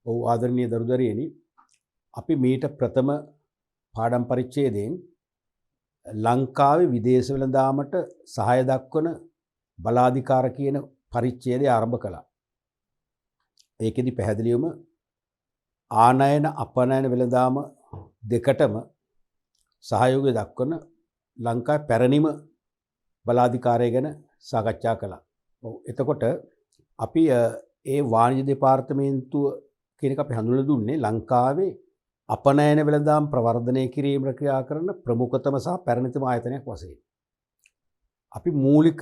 ඔව් ආදරණීය දරුදරියනි අපි මීට ප්‍රථම පාඩම් පරිච්ඡේදයෙන් ලංකාවේ විදේශ වෙළඳාමට සහාය දක්වන බලාධිකාර කියන පරිච්ඡේදය ආරම්භ කළා. ඒකෙදි පැහැදිලිවම ආනයන අපනයන වෙළඳාම දෙකටම සහයෝගය දක්වන ලංකාවේ පැරණිම බලාධිකාරය ගැන සාකච්ඡා කළා. ඔව් එතකොට අපි ඒ වාණිජ්‍ය දෙපාර්තමේන්තුව කියන එක අපි හඳුන්වලා දුන්නේ ලංකාවේ අපනයන වෙළඳාම් ප්‍රවර්ධනය කිරීමට ක්‍රියා කරන ප්‍රමුඛතම සහ පැරණිතම ආයතනයක් වශයෙන්. අපි මූලික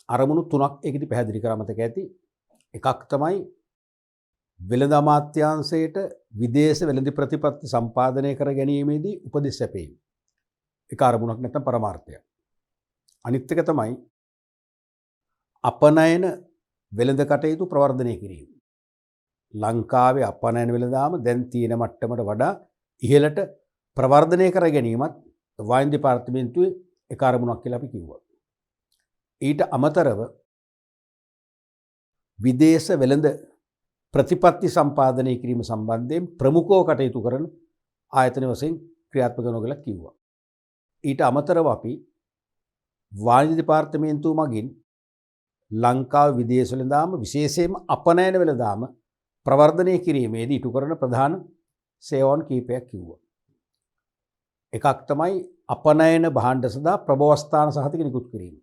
අරමුණු තුනක් ඒකෙදි පැහැදිලි කරා මතක ඇති. එකක් තමයි වෙළඳ අමාත්‍යාංශයට විදේශ වෙළඳ ප්‍රතිපත්ති සම්පාදනය කර ගැනීමේදී උපදෙස් සැපීම. ඒක අරමුණක් නැත්නම් පරමාර්ථයක්. අනිත් එක තමයි අපනයන වෙළඳ කටයුතු ප්‍රවර්ධනය කිරීම. ලංකාවේ අපනයන වෙළඳාම දැන් තියෙන මට්ටමට වඩා ඉහළට ප්‍රවර්ධනය කර ගැනීමත් වාණිජ්‍ය දෙපාර්තමේන්තුවේ එක අරමුණක් කියලා අපි කිව්වා. ඊට අමතරව විදේශ වෙළඳ ප්‍රතිපත්ති සම්පාදනය කිරීම සම්බන්ධයෙන් ප්‍රමුඛව කටයුතු කරන ආයතන වශයෙන් ක්‍රියාත්මක කරනවා කියලා කිව්වා. ඊට අමතරව අපි වාණිජ්‍ය දෙපාර්තමේන්තුව මගින් ලංකාවේ විදේශ වෙළඳාම විශේෂයෙන්ම අපනයන වෙළඳාම ප්‍රවර්ධනය කිරීමේදී ඉටු කරන ප්‍රධාන සේවාවන් කීපයක් කිව්වා. එකක් තමයි අපනයන භාණ්ඩ සඳහා ප්‍රභවස්ථාන සහතික නිකුත් කිරීම.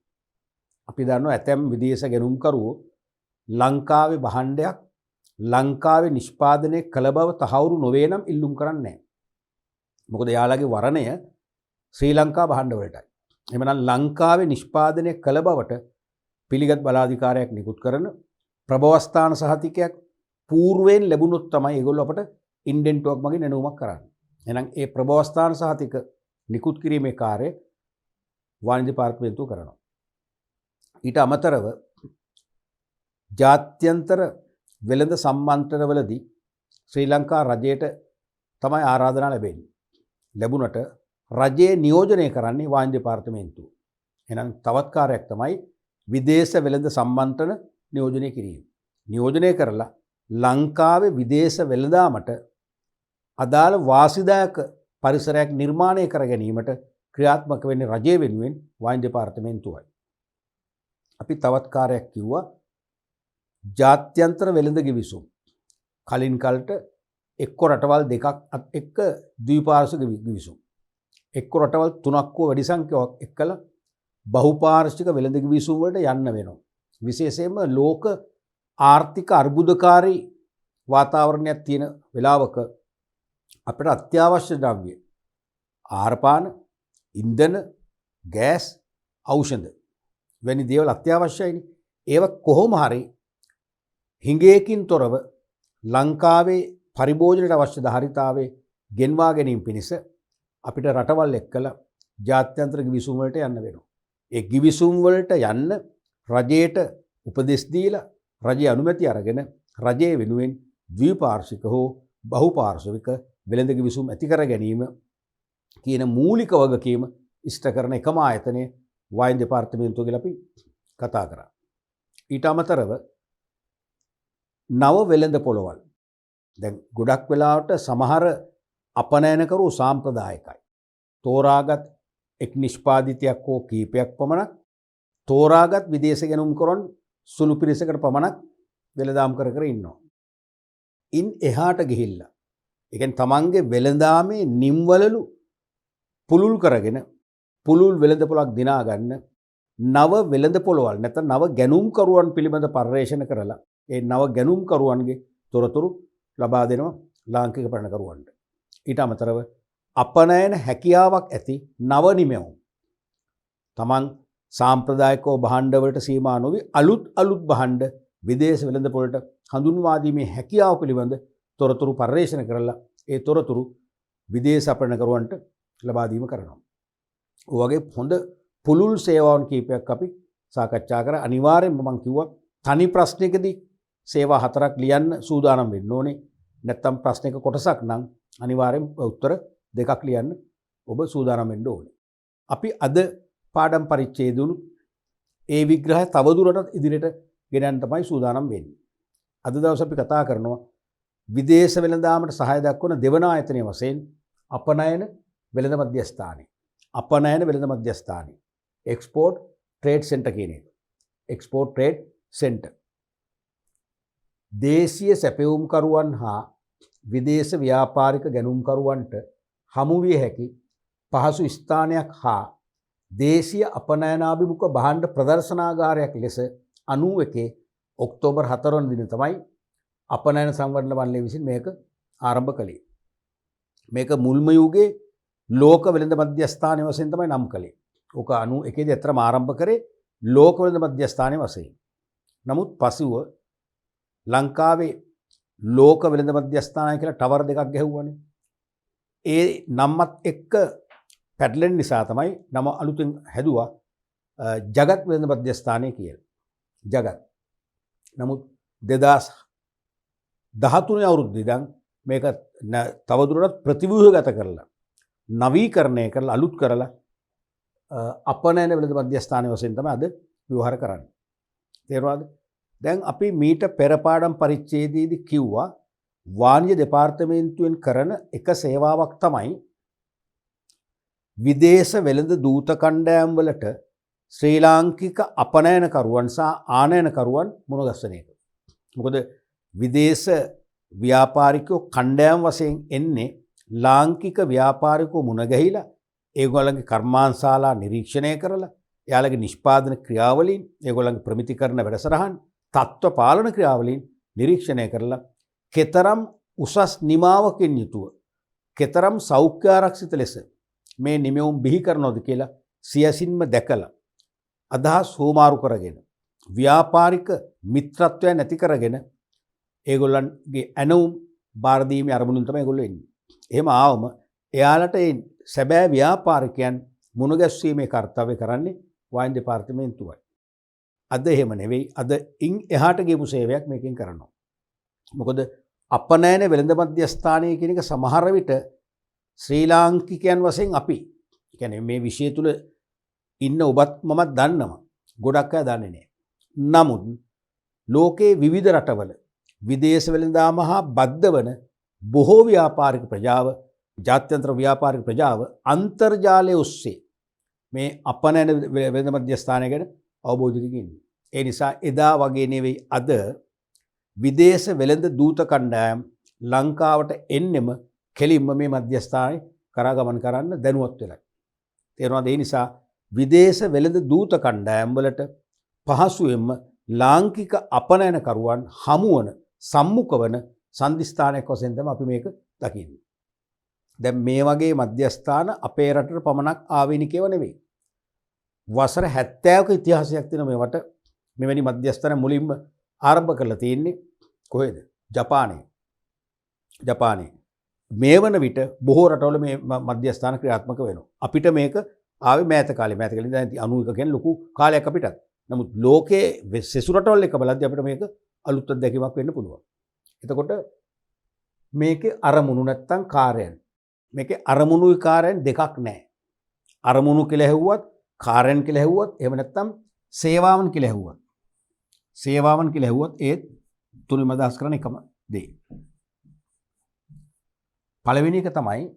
අපි දන්නවා ඇතැම් විදේශ ගැනුම්කරුවෝ ලංකාවේ භාණ්ඩයක් ලංකාවේ නිෂ්පාදනය කළ බව තහවුරු නොවේ නම් ඉල්ලුම් කරන්නේ නැහැ. මොකද යාළගේ වරණය ශ්‍රී ලංකා භාණ්ඩ වලටයි. එහෙමනම් ලංකාවේ නිෂ්පාදනය කළ බවට පිළිගත් බලාධිකාරයක් නිකුත් කරන ප්‍රභවස්ථාන සහතිකයක් పూర్වෙන් ලැබුණොත් තමයි ඒගොල්ලෝ අපට ඉන්ඩෙන්ටුවක් මගින් එනවුමක් කරන්නේ. එහෙනම් ඒ ප්‍රභවස්ථාන සහතික නිකුත් කිරීමේ කාර්යය වාණිජ්‍ය දෙපාර්තමේන්තුව කරනවා. ඊට අමතරව ජාත්‍යන්තර වෙළඳ සම්මන්ත්‍රණවලදී ශ්‍රී ලංකා රජයට තමයි ආරාධනා ලැබෙන්නේ. ලැබුණට රජයේ නියෝජනය කරන්නේ වාණිජ්‍ය දෙපාර්තමේන්තුව. එහෙනම් තවත් කාර්යයක් තමයි විදේශ වෙළඳ සම්මන්ත්‍රණ නියෝජනය කිරීම. නියෝජනය කරලා ලංකාවේ විදේශ වෙළඳාමට අදාළ වාසිදායක පරිසරයක් නිර්මාණය කර ගැනීමට ක්‍රියාත්මක වෙන්නේ රජය වෙනුවෙන් වාණිජ්‍ය දෙපාර්තමේන්තුවයි. අපි තවත් කාර්යයක් කිව්වා ජාත්‍යන්තර වෙළඳ ගිවිසුම්. කලින් කලට එක්ක රටවල් දෙකක් එක්ක ද්විපාර්ශ්වික ගිවිසුම්. එක්ක රටවල් තුනක් හෝ වැඩි සංඛ්‍යාවක් එක්කලා බහුපාර්ශ්වික වෙළඳ ගිවිසුම් වලට යන්න වෙනවා. විශේෂයෙන්ම ලෝක ආර්ථික අර්බුදකාරී වාතාවරණයක් තියෙන වෙලාවක අපිට අත්‍යවශ්‍ය ද්‍රව්‍ය ආහාරපාන, ඉන්ධන, ගෑස්, ඖෂධ වැනි දේවල් අත්‍යවශ්‍යයිනේ. ඒව කොහොම හරි හිඟයකින් තොරව ලංකාවේ පරිභෝජනයට අවශ්‍ය ධාරිතාවේ ගෙන්වා ගැනීම පිණිස අපිට රටවල් එක්කලා ජාත්‍යන්තර ගිවිසුම් වලට යන්න වෙනවා. ඒ ගිවිසුම් වලට යන්න රජයට උපදෙස් දීලා රජයේ අනුමැතිය අරගෙන රජයේ වෙනුවෙන් ද්විපාර්ශ්වික හෝ බහුපාර්ශ්වික වෙළඳ ගිවිසුම් ඇති කර ගැනීම කියන මූලික වගකීම ඉෂ්ට කරන එකම ආයතනය වාණිජ්‍ය දෙපාර්තමේන්තුව කියලා අපි කතා කරා. ඊට අමතරව නව වෙළඳ පොළවල්. දැන් ගොඩක් වෙලාවට සමහර අපනයනකරු සාම්ප්‍රදායිකයි. තෝරාගත් එක් නිෂ්පාදිතයක් හෝ කීපයක් පමණක් තෝරාගත් විදේශ ගැනුම් කරන සුළු පිරිසකට පමණක් වෙළඳාම් කර කර ඉන්නවා. ඉන් එහාට ගිහිල්ලා ඒ කියන්නේ තමන්ගේ වෙළඳාමේ නිම්වලලු පුළුල් කරගෙන පුළුල් වෙළඳ පොළක් දිනා ගන්න නව වෙළඳ පොළවල් නැත්නම් නව ගැනුම්කරුවන් පිළිබඳ පර්යේෂණ කරලා ඒ නව ගැනුම්කරුවන්ගේ තොරතුරු ලබා දෙනවා ලාංකික පැරණකරුවන්ට. ඊට අමතරව අපනයන හැකියාවක් ඇති නව නිමැවුම් තමන් සාම්ප්‍රදායිකව භාණ්ඩ වලට සීමා නොවි අලුත් භාණ්ඩ විදේශ වෙළඳ පොළට හඳුන්වා දීමේ හැකියාව පිළිබඳ තොරතුරු පර්යේෂණ කරලා ඒ තොරතුරු විදේශ අපනයනකරුවන්ට ලබා දීම කරනවා. ඔය වගේ හොඳ පුළුල් සේවාවන් කීපයක් අපි සාකච්ඡා කරා. අනිවාර්යෙන්ම මම කිව්වා තනි ප්‍රශ්නයකදී සේවා හතරක් ලියන්න සූදානම් වෙන්න ඕනේ. නැත්තම් ප්‍රශ්නයක කොටසක් නම් අනිවාර්යෙන් උත්තර දෙකක් ලියන්න ඔබ සූදානම් වෙන්න ඕනේ. අපි අද පාඩම් පරිච්ඡේදවල ඒ විග්‍රහය තවදුරටත් ඉදිරියට ගෙනයන්න තමයි සූදානම් වෙන්නේ. අද දවසේ අපි කතා කරනවා විදේශ වෙළඳාමට සහාය දක්වන දෙවන ආයතනය වශයෙන් අපනයන වෙළඳ මධ්‍යස්ථානය. අපනයන වෙළඳ මධ්‍යස්ථානය. එක්ස්පෝර්ට් ට්‍රේඩ් සෙන්ටර් කියන එක. Export trade centre. දේශීය සැපයුම්කරුවන් හා විදේශ ව්‍යාපාරික ගැනුම්කරුවන්ට හමු විය හැකි පහසු ස්ථානයක් හා දේශීය අපනයනාභිමුඛ භාණ්ඩ ප්‍රදර්ශනාගාරයක් ලෙස 91 ඔක්තෝබර් 4 වන දින තමයි අපනයන සංවර්ධන මණ්ඩලය විසින් මේක ආරම්භ කළේ. මේක මුල්ම යුගයේ ලෝක වෙළඳ මධ්‍යස්ථානය වශයෙන් තමයි නම් කළේ. ඕක 91 දී අතරම ආරම්භ කරේ ලෝක වෙළඳ මධ්‍යස්ථානය වශයෙන්. නමුත් පසුව ලංකාවේ ලෝක වෙළඳ මධ්‍යස්ථානය කියලා ටවර් දෙකක් ගැහුවානේ. ඒ නම්මත් එක්ක පැටලෙන් නිසා තමයි නම අලුතෙන් හැදුවා ජගත් වෙළඳ මධ්‍යස්ථානය කියලා. ජගත්. නමුත් 2013 අවුරුද්දේ ඉඳන් මේක තවදුරටත් ප්‍රතිව්‍යුහගත කරලා නවීකරණය කරලා අලුත් කරලා අපනයන වෙළඳ මධ්‍යස්ථානය වශයෙන් තමයි අද ව්‍යවහාර කරන්නේ. තේරුණාද? දැන් අපි මීට පෙර පාඩම් පරිච්ඡේදයේදී කිව්වා වාණිජ්‍ය දෙපාර්තමේන්තුවෙන් කරන එක සේවාවක් තමයි විදේශ වෙළඳ දූත කණ්ඩායම් වලට ශ්‍රී ලාංකික අපනයනකරුවන් සහ ආනයනකරුවන් මුණගැස්සන එක. මොකද විදේශ ව්‍යාපාරිකයෝ කණ්ඩායම් වශයෙන් එන්නේ ලාංකික ව්‍යාපාරිකයෝ මුණ ගැහිලා ඒගොල්ලන්ගේ කර්මාන්තශාලා නිරීක්ෂණය කරලා එයාලගේ නිෂ්පාදන ක්‍රියාවලීන් ඒගොල්ලන්ගේ ප්‍රමිතිකරණ වැඩසටහන් තත්ත්ව පාලන ක්‍රියාවලීන් නිරීක්ෂණය කරලා කෙතරම් උසස් නිමාවකින් යුතුව කෙතරම් සෞඛ්‍ය ආරක්ෂිත ලෙස මේ නිමවුම් බිහි කරනවද කියලා සියසින්ම දැකලා අදහස් හෝමාරු කරගෙන ව්‍යාපාරික මිත්‍රත්වය නැති කරගෙන ඒගොල්ලන්ගේ ඇනවුම් බාර දීමේ අරමුණින් තමයි ඒගොල්ලෝ එන්නේ. එහෙම ආවම එයාලට ඒ සැබෑ ව්‍යාපාරිකයන් මුණ ගැස්වීමේ කාර්යය කරන්නේ වාණිජ්‍ය දෙපාර්තමේන්තුවයි. අද එහෙම නෙවෙයි. අද ඉන් එහාට ගියපු සේවයක් මේකෙන් කරනවා. මොකද අපනයන වෙළඳ මධ්‍යස්ථානය කියන එක සමහර විට ශ්‍රී ලාංකිකයන් වශයෙන් අපි කියන්නේ මේ විෂය තුල ඉන්න ඔබත් මමත් දන්නවා. ගොඩක් අය දන්නේ නැහැ. නමුත් ලෝකේ විවිධ රටවල විදේශ වෙළඳාම හා බද්ධ වන බොහෝ ව්‍යාපාරික ප්‍රජාව ජාත්‍යන්තර ව්‍යාපාරික ප්‍රජාව අන්තර්ජාලය ඔස්සේ මේ අපනයන වෙළඳ මධ්‍යස්ථානය ගැන අවබෝධයකින් ඉන්නේ. ඒ නිසා එදා වගේ නෙවෙයි අද විදේශ වෙළඳ දූත කණ්ඩායම් ලංකාවට එන්නෙම කෙලින්ම මේ මධ්‍යස්ථානයේ කරා ගමන් කරන්න දැනුවත් වෙලා. තේරුණාද? ඒ නිසා විදේශ වෙළඳ දූත කණ්ඩායම් වලට පහසුවෙන්ම ලාංකික අපනයනකරුවන් හමුවන සම්මුඛ වන සන්ධිස්ථානයක් වශයෙන් තමයි අපි මේක දකින්නේ. දැන් මේ වගේ මධ්‍යස්ථාන අපේ රටට පමණක් ආවේනිකව නෙවෙයි. වසර 70ක ඉතිහාසයක් තියෙන මේවට මෙවැනි මධ්‍යස්ථාන මුලින්ම ආරම්භ කරලා තියෙන්නේ කොහෙද? ජපානයේ. මේ වන විට බොහෝ රටවල මේ මධ්‍යස්ථාන ක්‍රියාත්මක වෙනවා. අපිට මේක ආවේ මෑත කාලේ. මෑත කාලේ ඉඳන් 91 කියන්නේ ලොකු කාලයක් අපිටත්. නමුත් ලෝකයේ සෙසු රටවල් එක බලද්දී අපිට මේක අලුත් අත්දැකීමක් වෙන්න පුළුවන්. එතකොට මේකේ අරමුණු නැත්තම් කාර්යයන්. මේකේ අරමුණුයි කාර්යයන් දෙකක් නැහැ. අරමුණු කියලා හෙව්වත්, කාර්යයන් කියලා හෙව්වත්, එහෙම නැත්තම් සේවාවන් කියලා හෙව්වත්. සේවාවන් කියලා හෙව්වත් ඒත් තුනම අදහස් කරන එකම දේ. පළවෙනි එක තමයි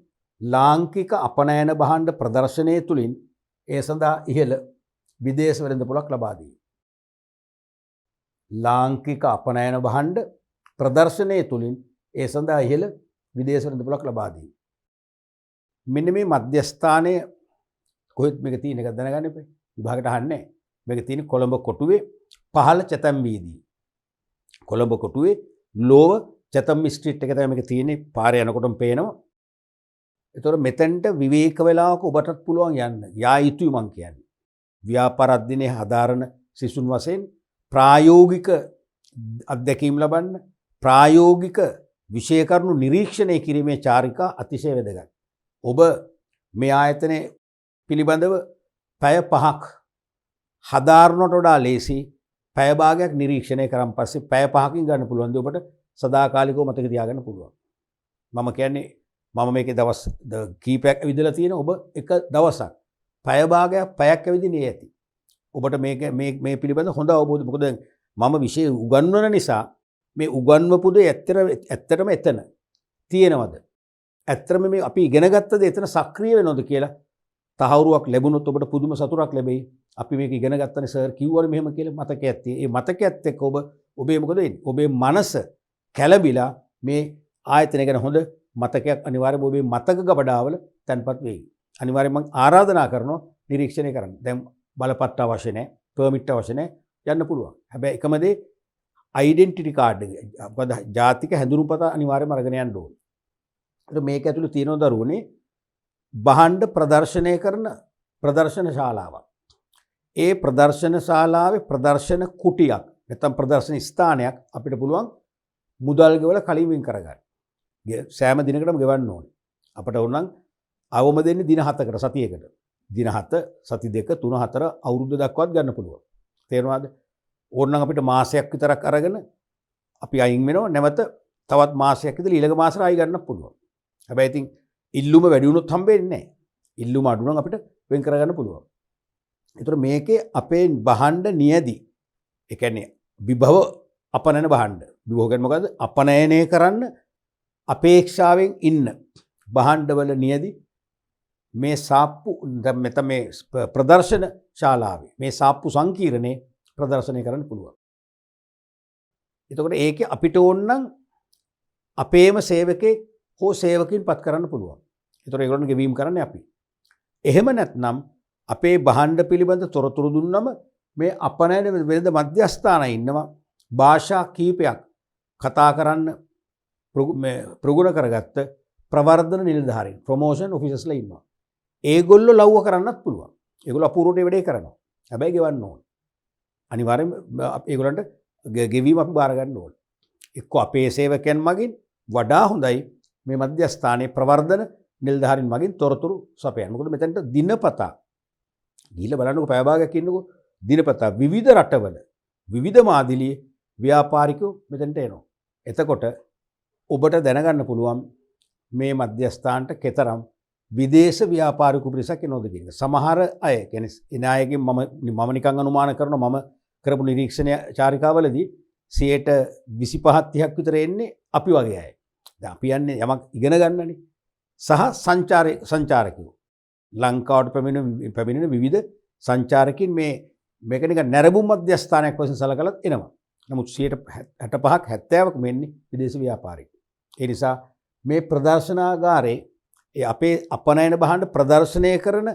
ලාංකික අපනයන භාණ්ඩ ප්‍රදර්ශනය තුලින් ඒ සඳහා ඉහළ විදේශ වෙළඳ පොලක් ලබා දීම. ලාංකික අපනයන භාණ්ඩ ප්‍රදර්ශනය තුලින් ඒ සඳහා ඉහළ විදේශ වෙළඳ පොලක් ලබා දීම. මෙන්න මේ මධ්‍යස්ථානය කොහෙද මේක තියෙන එක දැනගන්න එපා. විභාගයට අහන්නේ. මේක තියෙන්නේ කොළඹ කොටුවේ පහළ චතම් වීදියේ. කොළඹ කොටුවේ ලෝව චතම් ස්ට්‍රීට් එක තමයි මේක තියෙන්නේ. පාරේ යනකොටම පේනවා. ඒතකොට මෙතෙන්ට විවේක වේලාවක ඔබටත් පුළුවන් යන්න. යා යුතුයි මං කියන්නේ. ව්‍යාපාර අධ්‍යයනයේ හදාරන සිසුන් වශයෙන් ප්‍රායෝගික අත්දැකීම් ලබන්න, ප්‍රායෝගික විෂය කරුණු නිරීක්ෂණය කිරීමේ චාරිකා අතිශය වැදගත්. ඔබ මේ ආයතනයේ පිළිබඳව පැය 5ක් හදාරනට වඩා ලේසි පැය භාගයක් නිරීක්ෂණය කරන් පස්සේ පැය 5කින් ගන්න පුළුවන් දේ ඔබට සදාකාලිකව මතක තියාගන්න පුළුවන්. මම කියන්නේ මම මේකේ දවස් කීපයක් ඇවිදලා තියෙන ඔබ එක දවසක් පැය භාගයක් පැයක් ඇවිදින්නේ ඇති. ඔබට මේ පිළිබඳ හොඳ අවබෝධ මොකද මම විෂය උගන්වන නිසා මේ උගන්වපු දේ ඇත්තටම එතන තියෙනවද? ඇත්තටම මේ අපි ඉගෙන ගත්ත දේ එතන සක්‍රිය වෙනවද කියලා තහවුරුවක් ලැබුණොත් ඔබට පුදුම සතුටක් ලැබෙයි. අපි මේක ඉගෙන ගත්තනේ සර් කිව්වනේ මෙහෙම කියලා මතකයක් තියෙයි. ඒ මතකයත් එක්ක ඔබේ මොකද වෙන්නේ? ඔබේ මනස කැළඹිලා මේ ආයතනය ගැන හොඳ මතකයක් අනිවාර්යයෙන්ම ඔබේ මතක ගබඩාවල තැන්පත් වෙයි. අනිවාර්යයෙන්ම මම ආරාධනා කරනවා නිරීක්ෂණය කරන්න. දැන් බලපත්‍ර අවශ්‍ය නැහැ, පර්මිට් අවශ්‍ය නැහැ, යන්න පුළුවන්. හැබැයි එකම දේ ඩෙන්ටිටි කාඩ් එක. මොකද ජාතික හැඳුනුම්පත අනිවාර්යයෙන්ම අරගෙන යන්න ඕනේ. ඒක මේක ඇතුළේ තියෙන දරුවනේ භාණ්ඩ ප්‍රදර්ශනය කරන ප්‍රදර්ශන ශාලාවක්. ඒ ප්‍රදර්ශන ශාලාවේ ප්‍රදර්ශන කුටියක් නැත්නම් ප්‍රදර්ශන ස්ථානයක් අපිට පුළුවන් මුදල් ගෙවලා කලින් වෙන් කරගන්න. සෑම දිනකටම ගෙවන්න ඕනේ. අපිට උනනම් අවම දෙන්නේ දින 7කට සතියකට. දින 7 සති 2 3 4 අවුරුද්ද දක්වාත් ගන්න පුළුවන්. තේරුණාද? ඕනනම් අපිට මාසයක් විතරක් අරගෙන අපි අයින් වෙනවා. නැවත තවත් මාසයක් ඉඳලා ඊළඟ මාසෙට ආයි ගන්නත් පුළුවන්. හැබැයි ඉතින් ඉල්ලුම වැඩි වුණොත් හම්බෙන්නේ නැහැ. ඉල්ලුම අඩු නම් අපිට වෙන් කරගන්න පුළුවන්. ඒතර මේකේ අපේ භාණ්ඩ නියදි. ඒ කියන්නේ විභව අපනයන භාණ්ඩ. විභව කියන්නේ මොකද්ද? අපනයනය කරන්න අපේක්ෂාවෙන් ඉන්න භාණ්ඩවල නියදි මේ සාප්පු මෙතන මේ ප්‍රදර්ශන ශාලාවේ මේ සාප්පු සංකීර්ණේ ප්‍රදර්ශනය කරන්න පුළුවන්. එතකොට ඒකේ අපිට ඕන නම් අපේම සේවකේ හෝ සේවකින් පත් කරන්න පුළුවන්. ඒතකොට ඒගොල්ලන් ගෙවීම් කරන්නේ අපි. එහෙම නැත්නම් අපේ භාණ්ඩ පිළිබඳ තොරතුරු දුන්නම මේ අපනයන වෙළඳ මධ්‍යස්ථානයේ ඉන්නවා භාෂා කීපයක් කතා කරන්න ප්‍රගුණ කරගත්ත ප්‍රවර්ධන නිලධාරීන් ප්‍රොමෝෂන් ඔෆිසර්ස්ලා ඉන්නවා. ඒගොල්ලෝ ලව්ව කරන්නත් පුළුවන්. ඒගොල්ලෝ අපූර්වට වැඩේ කරනවා. හැබැයි ගෙවන්න ඕන. අනිවාර්යයෙන්ම ඒගොල්ලන්ට ගෙවීම අපි බාර ගන්න ඕන. එක්ක අපේ සේවකයන් මගින් වඩා හොඳයි මේ මධ්‍යස්ථානයේ ප්‍රවර්ධන නිලධාරීන් මගින් තොරතුරු සපයන්න. මොකද මෙතනට දිනපතා ගිහිල්ලා බලන්නකො පැය භාගයක් ඉන්නකො දිනපතා විවිධ රටවල විවිධ මාදිලියේ ව්‍යාපාරිකයෝ මෙතනට එනවා. එතකොට ඔබට දැනගන්න පුළුවන් මේ මධ්‍යස්ථානට කෙතරම් විදේශ ව්‍යාපාරික පිරිසක් එනවද කියන එක. සමහර අය කියන්නේ එන අයගෙන් මම නිකන් අනුමාන කරනවා මම කරපු නිරීක්ෂණ චාරිකාවලදී 25% 30ක් විතර එන්නේ අපි වගේ අය. දැන් අපි යන්නේ යමක් ඉගෙන ගන්නනේ. සහ සංචාරකයෝ. ලංකාවට පැමිණෙන විවිධ සංචාරකින් මේක නිකන් නැරඹුම් මධ්‍යස්ථානයක් වශයෙන් සලකලත් එනවා. නමුත් 65ක් 70ක් මෙන්නේ විදේශ ව්‍යාපාරිකයෝ. ඒ නිසා මේ ප්‍රදර්ශනාගාරේ ඒ අපේ අපනයන භාණ්ඩ ප්‍රදර්ශනය කරන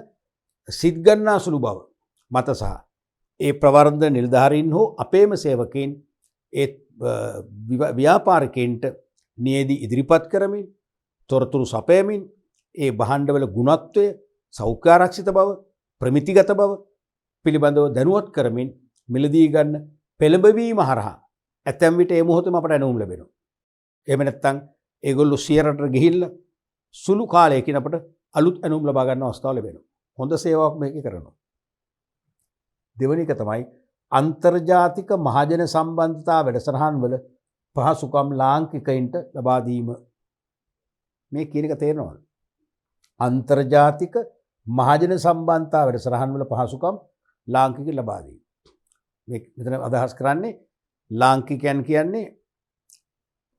සිත් ගන්නා සුළු බව මත සහ ඒ ප්‍රවර්ධන නිලධාරීන් හෝ අපේම සේවකයන් ඒ ව්‍යාපාරිකයන්ට නියදී ඉදිරිපත් කරමින් තොරතුරු සපයමින් ඒ භාණ්ඩවල ගුණත්වය සෞඛ්‍ය ආරක්ෂිත බව ප්‍රමිතිගත බව පිළිබඳව දැනුවත් කරමින් මිලදී ගන්න පෙළඹවීම හරහා ඇතැම් විට ඒ මොහොතේම අපට ඇනුම් ලැබෙනවා. එහෙම නැත්නම් ඒගොල්ලෝ සියරට ගිහිල්ලා සුළු කාලයකින් අපට අලුත් ඇනුම් ලබා ගන්න අවස්ථාව ලැබෙනවා. හොඳ සේවාවක් මේකේ කරනවා. දෙවෙනි එක තමයි අන්තර්ජාතික මහජන සම්බන්ධතා වැඩසටහන් වල පහසුකම් ලාංකිකයින්ට ලබා දීම. මේ කියන එක තේරෙනවද? අන්තර්ජාතික මහජන සම්බන්ධතා වැඩසටහන් වල පහසුකම් ලාංකිකයින් ලබා දීම. මේ මෙතන අදහස් කරන්නේ ලාංකිකයන් කියන්නේ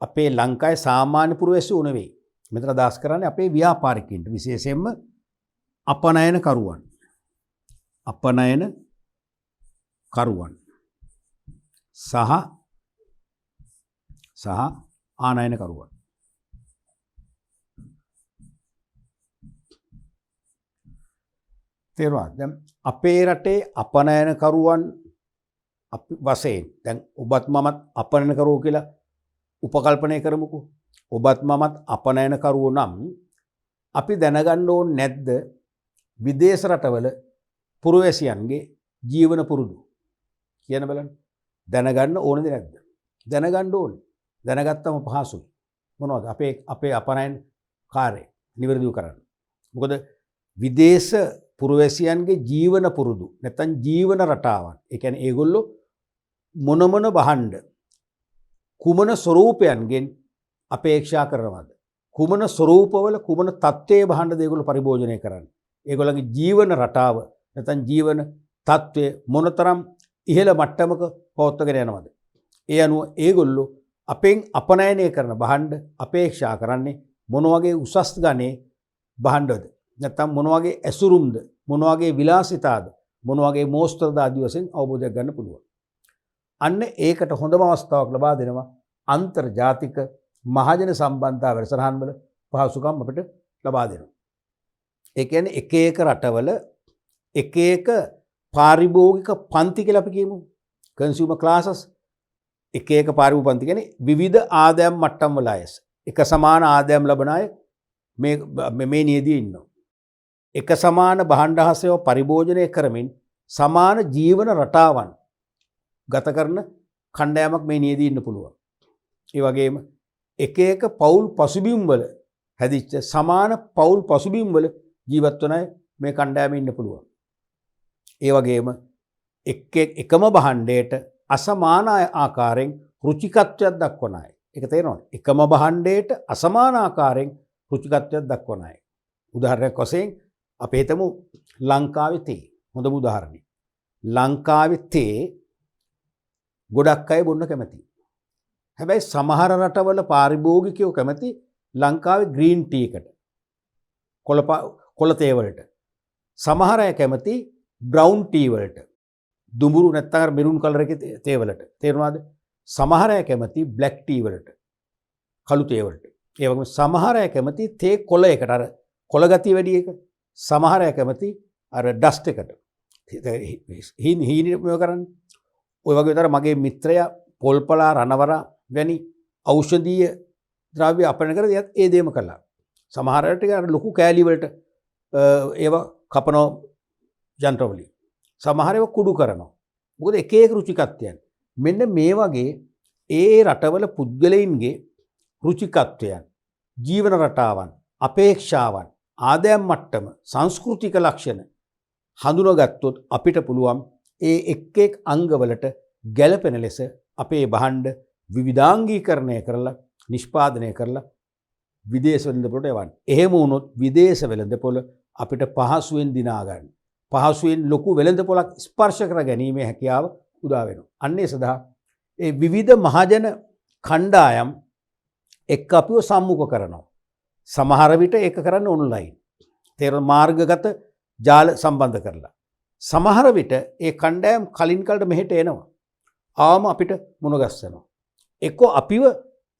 අපේ ලංකාවේ සාමාන්‍ය පුරවැසියෝ නෙවෙයි. මෙතන අදහස් කරන්නේ අපේ ව්‍යාපාරිකයින්ට විශේෂයෙන්ම අපනයන කරුවන්. අපනයන කරුවන් සහ ආනයන කරුවන්. තේරුණාද? දැන් අපේ රටේ අපනයන කරුවන් අපි වශයෙන් දැන් ඔබත් මමත් අපනයන කරුවෝ කියලා උපකල්පනය කරමුකෝ. ඔබත් මමත් අපනයන කරුවෝ නම් අපි දැනගන්න ඕනේ නැද්ද විදේශ රටවල පුරවැසියන්ගේ ජීවන පුරුදු කියන බලන්න. දැනගන්න ඕනේද නැද්ද? දැනගන්න ඕනේ. දැනගත්තම පහසුයි. මොනවද? අපේ අපනයන කාර්යය නිවැරදිව කරන්න. මොකද විදේශ පුරවැසියන්ගේ ජීවන පුරුදු නැත්නම් ජීවන රටාවන්. ඒ කියන්නේ ඒගොල්ලෝ මොන භාණ්ඩ කුමන ස්වරූපයන්ගෙන් අපේක්ෂා කරනවද? කුමන ස්වරූපවල කුමන තත්ත්වයේ භාණ්ඩද ඒගොල්ලෝ පරිභෝජනය කරන්නේ? ඒගොල්ලන්ගේ ජීවන රටාව නැත්නම් ජීවන තත්ත්වය මොනතරම් ඉහළ මට්ටමක පවත්වාගෙන යනවද? ඒ අනුව ඒගොල්ලෝ අපෙන් අපනයනය කරන භාණ්ඩ අපේක්ෂා කරන්නේ මොන වගේ උසස් ගණේ භාණ්ඩද? නැත්නම් මොන වගේ ඇසුරුම්ද? මොන වගේ විලාසිතාද? මොන වගේ මෝස්තරද ආදී වශයෙන් අවබෝධයක් ගන්න පුළුවන්. අන්න ඒකට හොඳම අවස්ථාවක් ලබා දෙනවා අන්තර්ජාතික මහජන සම්බන්ධතා වැඩසටහන් වල පහසුකම් අපිට ලබා දෙනවා. ඒ කියන්නේ එක එක රටවල එක එක පාරිභෝගික පන්ති කියලා අපි කියමු. කන්සියුමර් ක්ලාසස් එක එක පාරිභෝගික පන්ති කියන්නේ විවිධ ආදායම් මට්ටම් වල අය. එක සමාන ආදායම් ලබන අය මේ නියදී ඉන්නවා. එක සමාන භාණ්ඩ හා සේවා පරිභෝජනය කරමින් සමාන ජීවන රටාවන් ගත කරන කණ්ඩායමක් මේ නියදී ඉන්න පුළුවන්. ඒ වගේම එක එක පවුල් පසුබිම් වල හැදිච්ච සමාන පවුල් පසුබිම් වල ජීවත් වන අය මේ කණ්ඩායමේ ඉන්න පුළුවන්. ඒ වගේම එකම භාණ්ඩයට අසමාන ආකාරයෙන් රුචිකත්වයක් දක්වන අය. ඒක තේරෙනවද? එකම භාණ්ඩයට අසමාන ආකාරයෙන් රුචිකත්වයක් දක්වන අය. උදාහරණයක් වශයෙන් අපි හිතමු ලංකාවේ තේ. හොඳම උදාහරණයක්. ලංකාවේ තේ ගොඩක් අය බොන්න කැමතියි. හැබැයි සමහර රටවල පාරිභෝගිකයෝ කැමති ලංකාවේ ග්‍රීන් ටී එකට. කොළ තේ වලට. සමහර අය කැමති බ්‍රවුන් ටී වලට. දුඹුරු නැත්නම් මෙරුන් කලර් එකේ තේ වලට. තේරුණාද? සමහර අය කැමති බ්ලැක් ටී වලට. කළු තේ වලට. ඒ වගේම සමහර අය කැමති තේ කොළ එකට. අර කොළ ගතිය වැඩි එක. සමහර අය කැමති අර ඩස්ට් එකට. හීන කරන්නේ. ඔය වගේ විතර මගේ මිත්‍රයා පොල්පලා රණවර වැනි ඖෂධීය ද්‍රව්‍ය අපන කර දියත් ඒ දේම කළා. සමහර අයට අර ලොකු කෑලි වලට ඒව කපන යන්ත්‍රවලින්. සමහර ඒවා කුඩු කරනවා. මොකද එක එක රුචිකත්වයන්. මෙන්න මේ වගේ ඒ රටවල පුද්ගලයින්ගේ රුචිකත්වයන්, ජීවන රටාවන්, අපේක්ෂාවන්, ආදායම් මට්ටම, සංස්කෘතික ලක්ෂණ හඳුනාගත්තොත් අපිට පුළුවන් ඒ එක් එක් අංගවලට ගැළපෙන ලෙස අපේ භාණ්ඩ විවිධාංගීකරණය කරලා නිෂ්පාදනය කරලා විදේශ වෙළඳපොළට යවන්න. එහෙම වුණොත් විදේශ වෙළඳපොළ අපිට පහසුවෙන් දිනා ගන්න. පහසුවෙන් ලොකු වෙළඳපොළක් ස්පර්ශ කර ගැනීමේ හැකියාව උදා වෙනවා. අන්න ඒ සඳහා ඒ විවිධ මහජන කණ්ඩායම් එක්ක අපිව සම්මුඛ කරනවා. සමහර විට ඒක කරන්න ඔන්ලයින්. තේරෙන මාර්ගගත ජාල සම්බන්ධ කරලා. සමහර විට ඒ කණ්ඩායම් කලින් කලට මෙහෙට එනවා. ආවම අපිට මුණ ගැස්සෙනවා. එක්කෝ අපිව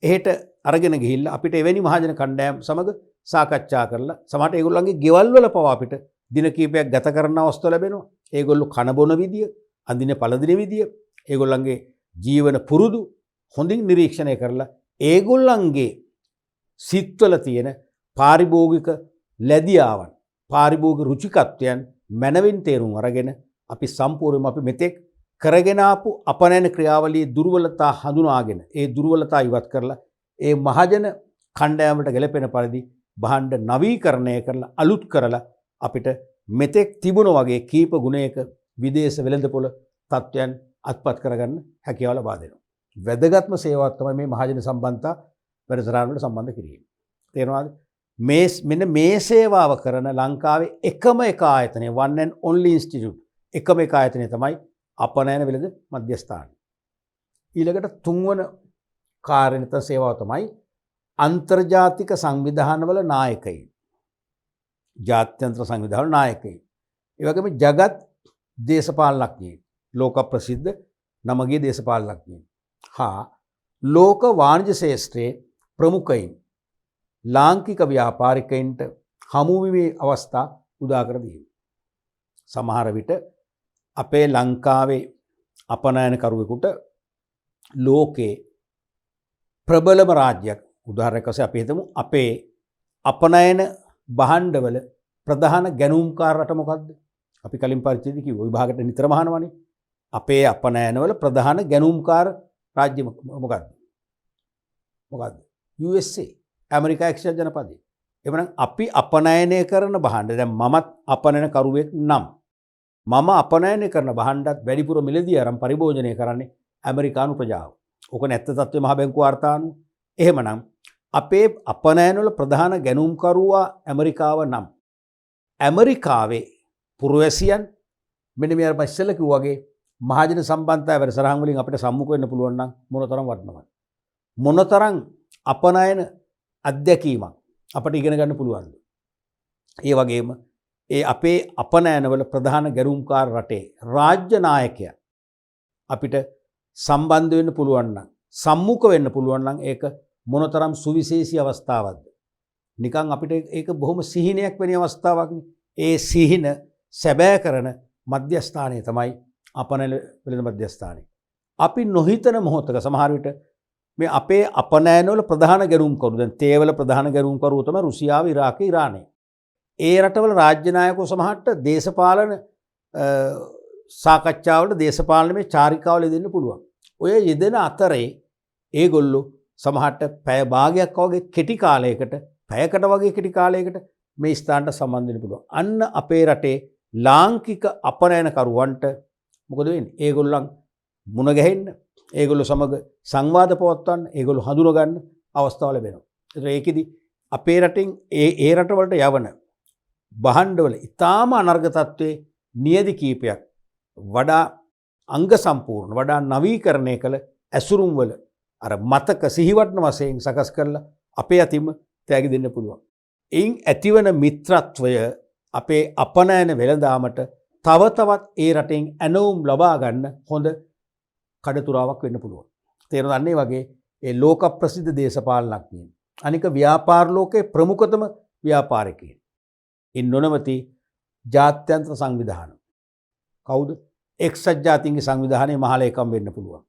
එහෙට අරගෙන ගිහිල්ලා අපිට එවැනි මහජන කණ්ඩායම් සමග සාකච්ඡා කරලා සමහරට ඒගොල්ලන්ගේ ගෙවල් වල පවා අපිට දින කීපයක් ගත කරන්න අවස්ථාව ලැබෙනවා. ඒගොල්ලෝ කන බොන විදිය, අඳින පළඳින විදිය, ඒගොල්ලන්ගේ ජීවන පුරුදු හොඳින් නිරීක්ෂණය කරලා ඒගොල්ලන්ගේ සිත්වල තියෙන පාරිභෝගික ලැබියාවන්, පාරිභෝගික රුචිකත්වයන් මනවින් තේරුම් අරගෙන අපි සම්පූර්ණයෙන්ම අපි මෙතෙක් කරගෙන ආපු අපනයන ක්‍රියාවලියේ දුර්වලතා හඳුනාගෙන ඒ දුර්වලතා ඉවත් කරලා ඒ මහජන කණ්ඩායමට ගැලපෙන පරිදි භාණ්ඩ නවීකරණය කරලා අලුත් කරලා අපිට මෙතෙක් තිබුණ වගේ කීප ගුණයක විදේශ වෙළඳපොළ තත්ත්වයන් අත්පත් කරගන්න හැකියාව ලබා දෙනවා. වැදගත්ම සේවාවක් තමයි මේ මහජන සම්බන්ධතා වැඩසටහන වලට සම්බන්ධ කිරීම. තේරෙනවද? මෙන්න මේ සේවාව කරන ලංකාවේ එකම එක ආයතනය one and only institute එකම එක ආයතනය තමයි අපනයන වෙළඳ මධ්‍යස්ථාන. ඊළඟට තුන්වන කාර්යනිරත සේවාව තමයි අන්තර්ජාතික සංවිධානවල නායකයින්. ජාත්‍යන්තර සංවිධානවල නායකයින්. ඒ වගේම ජගත් දේශපාලනඥයින්, ලෝක ප්‍රසිද්ධ නමගිය දේශපාලනඥයින් හා ලෝක වාණිජ්‍ය ශාස්ත්‍රයේ ප්‍රමුඛයින් ලාංකික ව්‍යාපාරිකයින්ට හමුවීමේ අවස්ථා උදා කර දීම. සමහර විට අපේ ලංකාවේ අපනයනකරුවෙකුට ලෝකේ ප්‍රබලම රාජ්‍යයක් උදාහරණයක් වශයෙන් අපි හිතමු අපේ අපනයන භාණ්ඩවල ප්‍රධාන ගැනුම්කාර රට මොකද්ද? අපි කලින් පරිච්ඡේදයේ කිව්වා විභාගයට නිතරම අහනවනේ. අපේ අපනයනවල ප්‍රධාන ගැනුම්කාර රාජ්‍ය මොකද්ද? USA America එක්ෂේත්‍ර ජනපදයේ. එවනම් අපි අපනයනය කරන භාණ්ඩ දැන් මමත් අපනයන කරුවෙක් නම් මම අපනයනය කරන භාණ්ඩත් වැඩිපුර මිලදී අරන් පරිභෝජනය කරන්නේ ඇමරිකානු ප්‍රජාව. ඕක නැත්ත තත්ත්වයේ මහ බැංකුව වාර්තානු. එහෙමනම් අපේ අපනයනවල ප්‍රධාන ගැනුම්කරුවා ඇමරිකාව නම් ඇමරිකාවේ පුරවැසියන් මෙන්න මේ අර ඉස්සෙල්ලා කිව්වා වගේ මහජන සම්බන්ධතා වැඩසටහන් වලින් අපිට සම්මුඛ වෙන්න පුළුවන් නම් මොනතරම් වටිනවද? මොනතරම් අපනයන අත්දැකීමක් අපට ඉගෙන ගන්න පුළුවන්ද? ඒ වගේම ඒ අපේ අපනයනවල ප්‍රධාන ගැරුම්කාර රටේ රාජ්‍ය නායකයා අපිට සම්බන්ධ වෙන්න පුළුවන් නම් සම්මුඛ වෙන්න පුළුවන් නම් ඒක මොනතරම් සුවිශේෂී අවස්ථාවක්ද? නිකන් අපිට ඒක බොහොම සිහිනයක් වෙන අවස්ථාවක්නේ. ඒ සිහින සැබෑ කරන මධ්‍යස්ථානය තමයි අපනයන වෙළඳ මධ්‍යස්ථානය. අපි නොහිතන මොහොතක සමහර විට මේ අපේ අපනයනවල ප්‍රධාන ගැරුම්කරු දැන් තේවල ප්‍රධාන ගැරුම්කරුවෝ තමයි රුසියාව, ඉරාකය, ඉරානය. ඒ රටවල රාජ්‍ය නායකයෝ සමහරට දේශපාලන සාකච්ඡාවලට දේශපාලනමය චාරිකාවල යෙදෙන්න පුළුවන්. ඔය යෙදෙන අතරේ ඒගොල්ලෝ සමහරට පැය භාගයක් වගේ කෙටි කාලයකට, පැයකට වගේ කෙටි කාලයකට මේ ස්ථානට සම්බන්ධ වෙන්න පුළුවන්. අන්න අපේ රටේ ලාංකික අපනයනකරුවන්ට මොකද වෙන්නේ? ඒගොල්ලන් මුණ ගැහෙන්න, ඒගොල්ලෝ සමග සංවාද පවත්වන්න, ඒගොල්ලෝ හඳුන ගන්න අවස්ථාව ලැබෙනවා. ඒකෙදි අපේ රටෙන් ඒ රටවලට යවන භාණ්ඩවල ඊටාම අනර්ග තත්ත්වයේ නියදි කීපයක් වඩා අංග සම්පූර්ණ, වඩා නවීකරණය කළ ඇසුරුම් වල අර මතක සිහිවටන වශයෙන් සකස් කරලා අපේ අතින්ම තෑගි දෙන්න පුළුවන්. එයින් ඇතිවන මිත්‍රත්වය අපේ අපනයන වෙළඳාමට තව තවත් ඒ රටෙන් ඇනවුම් ලබා ගන්න හොඳ කඩතුරාවක් වෙන්න පුළුවන්. තේරෙනවද? අන්න ඒ වගේ ඒ ලෝක ප්‍රසිද්ධ දේශපාලනඥයින්, අනික ව්‍යාපාර ලෝකයේ ප්‍රමුඛතම ව්‍යාපාරිකයින්, ඉන් නොනවති ජාත්‍යන්තර සංවිධාන. කවුද? එක්සත් ජාතීන්ගේ සංවිධානයේ මහලේකම් වෙන්න පුළුවන්.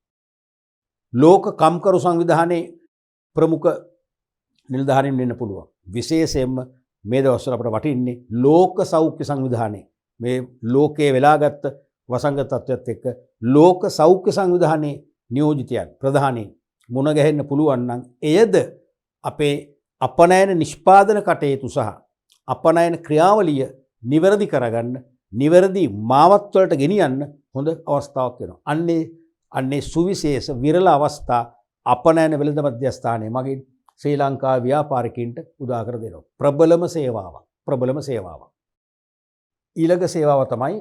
ලෝක කම්කරු සංවිධානයේ ප්‍රමුඛ නිලධාරීන් වෙන්න පුළුවන්. විශේෂයෙන්ම මේ දවස්වල අපට වටින්නේ ලෝක සෞඛ්‍ය සංවිධානයේ මේ ලෝකයේ වෙලාගත් වසංගත තත්ත්වයත් එක්ක ලෝක සෞඛ්‍ය සංවිධානයේ නියෝජිතයන් ප්‍රධානීන් මුණ ගැහෙන්න පුළුවන් නම් එයද අපේ අපනයන නිෂ්පාදන කටයුතු සහ අපනයන ක්‍රියාවලිය නිවැරදි කරගන්න, නිවැරදි මාවත් වලට ගෙනියන්න හොඳ අවස්ථාවක් වෙනවා. අන්නේ සුවිශේෂ විරල අවස්ථා අපනයන වෙළඳ මධ්‍යස්ථානයේ මගින් ශ්‍රී ලංකා ව්‍යාපාරිකයින්ට උදා කර දෙනවා. ප්‍රබලම සේවාවක්. ඊළඟ සේවාව තමයි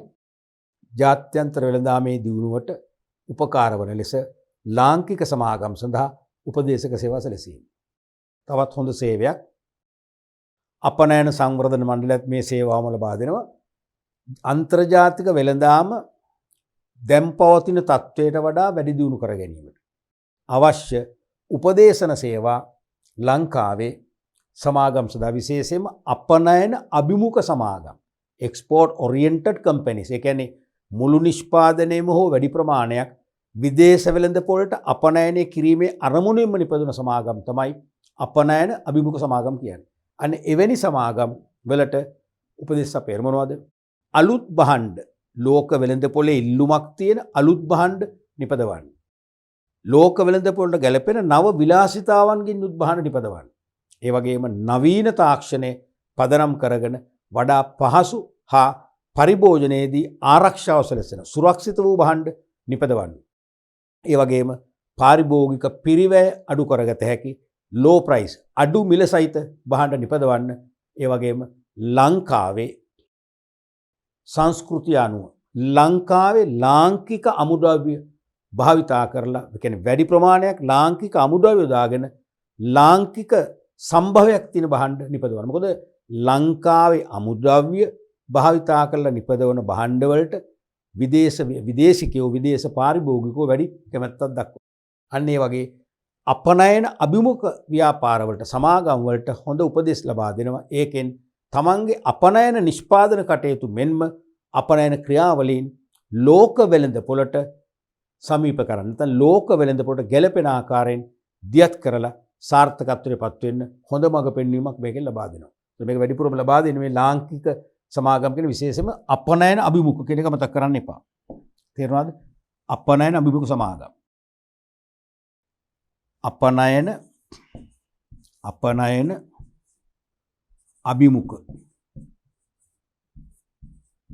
ජාත්‍යන්තර වෙළඳාමේ දියුණුවට උපකාර වන ලෙස ලාංකික සමාගම් සඳහා උපදේශක සේවා සැලසීම. තවත් හොඳ සේවයක් අපනයන සංවර්ධන මණ්ඩලයත් මේ සේවාවම ලබා දෙනවා. අන්තර්ජාතික වෙළඳාම දැන් පවතින තත්ත්වයට වඩා වැඩි දියුණු කර ගැනීමට අවශ්‍ය උපදේශන සේවා ලංකාවේ සමාගම් සඳහා විශේෂයෙන්ම අපනයන අභිමුඛ සමාගම්, එක්ස්පෝර්ට් ඔරියන්ටඩ් කම්පැනිස්, ඒ කියන්නේ මුළු නිෂ්පාදනයේම හෝ වැඩි ප්‍රමාණයක් විදේශ වෙළඳපොළට අපනයනය කිරීමේ අරමුණෙන්ම නිපදවන සමාගම් තමයි අපනයන අභිමුඛ සමාගම් කියන්නේ. අනේ එවැනි සමාගම් වලට උපදෙස් අපේ මොනවද? අලුත් භාණ්ඩ, ලෝක වෙළඳපොලේ ඉල්ලුමක් තියෙන අලුත් භාණ්ඩ නිපදවන්න. ලෝක වෙළඳපොළට ගැලපෙන නව විලාසිතාවන්ගෙන් යුත් භාණ්ඩ නිපදවන්න. ඒ වගේම නවීන තාක්ෂණය පදනම් කරගෙන වඩා පහසු හා පරිභෝජනයේදී ආරක්ෂාව සැලසෙන සුරක්ෂිත වූ භාණ්ඩ නිපදවන්න. ඒ වගේම පාරිභෝගික පිරිවැය අඩු කරගත හැකි ලෝ ප්‍රයිස් අඩු මිල සහිත භාණ්ඩ නිපදවන්න. ඒ වගේම ලංකාවේ සංස්කෘතිය අනුව ලංකාවේ ලාංකික අමුද්‍රව්‍ය භාවිතා කරලා, ඒ කියන්නේ වැඩි ප්‍රමාණයක් ලාංකික අමුද්‍රව්‍ය දාගෙන ලාංකික සම්භවයක් තියෙන භාණ්ඩ නිපදවන්න. මොකද ලංකාවේ අමුද්‍රව්‍ය භාවිතා කරලා නිපදවන භාණ්ඩ වලට විදේශිකයෝ, විදේශ පාරිභෝගිකයෝ වැඩි කැමැත්තක් දක්වනවා. අන්න ඒ වගේ අපනයන අභිමුඛ ව්‍යාපාරවලට, සමාගම් වලට හොඳ උපදෙස් ලබා දෙනවා. ඒකෙන් තමන්ගේ අපනයන නිෂ්පාදන කටයුතු මෙන්ම අපනයන ක්‍රියාවලීන් ලෝක වෙළඳපොළට සමීප කරන්න, නැත්නම් ලෝක වෙළඳපොළට ගැලපෙන ආකාරයෙන් දියත් කරලා සාර්ථකත්වයට පත් වෙන්න හොඳ මඟ පෙන්වීමක් මේකෙන් ලබා දෙනවා. මේක වැඩිපුරම ලබා දෙන්නේ මේ ලාංකික සමාගම් කියන විශේෂයෙන්ම අපනයන අභිමුඛ කියන එක මතක් කරන්න එපා. තේරුණාද? අපනයන අභිමුඛ සමාගම්. අපනයන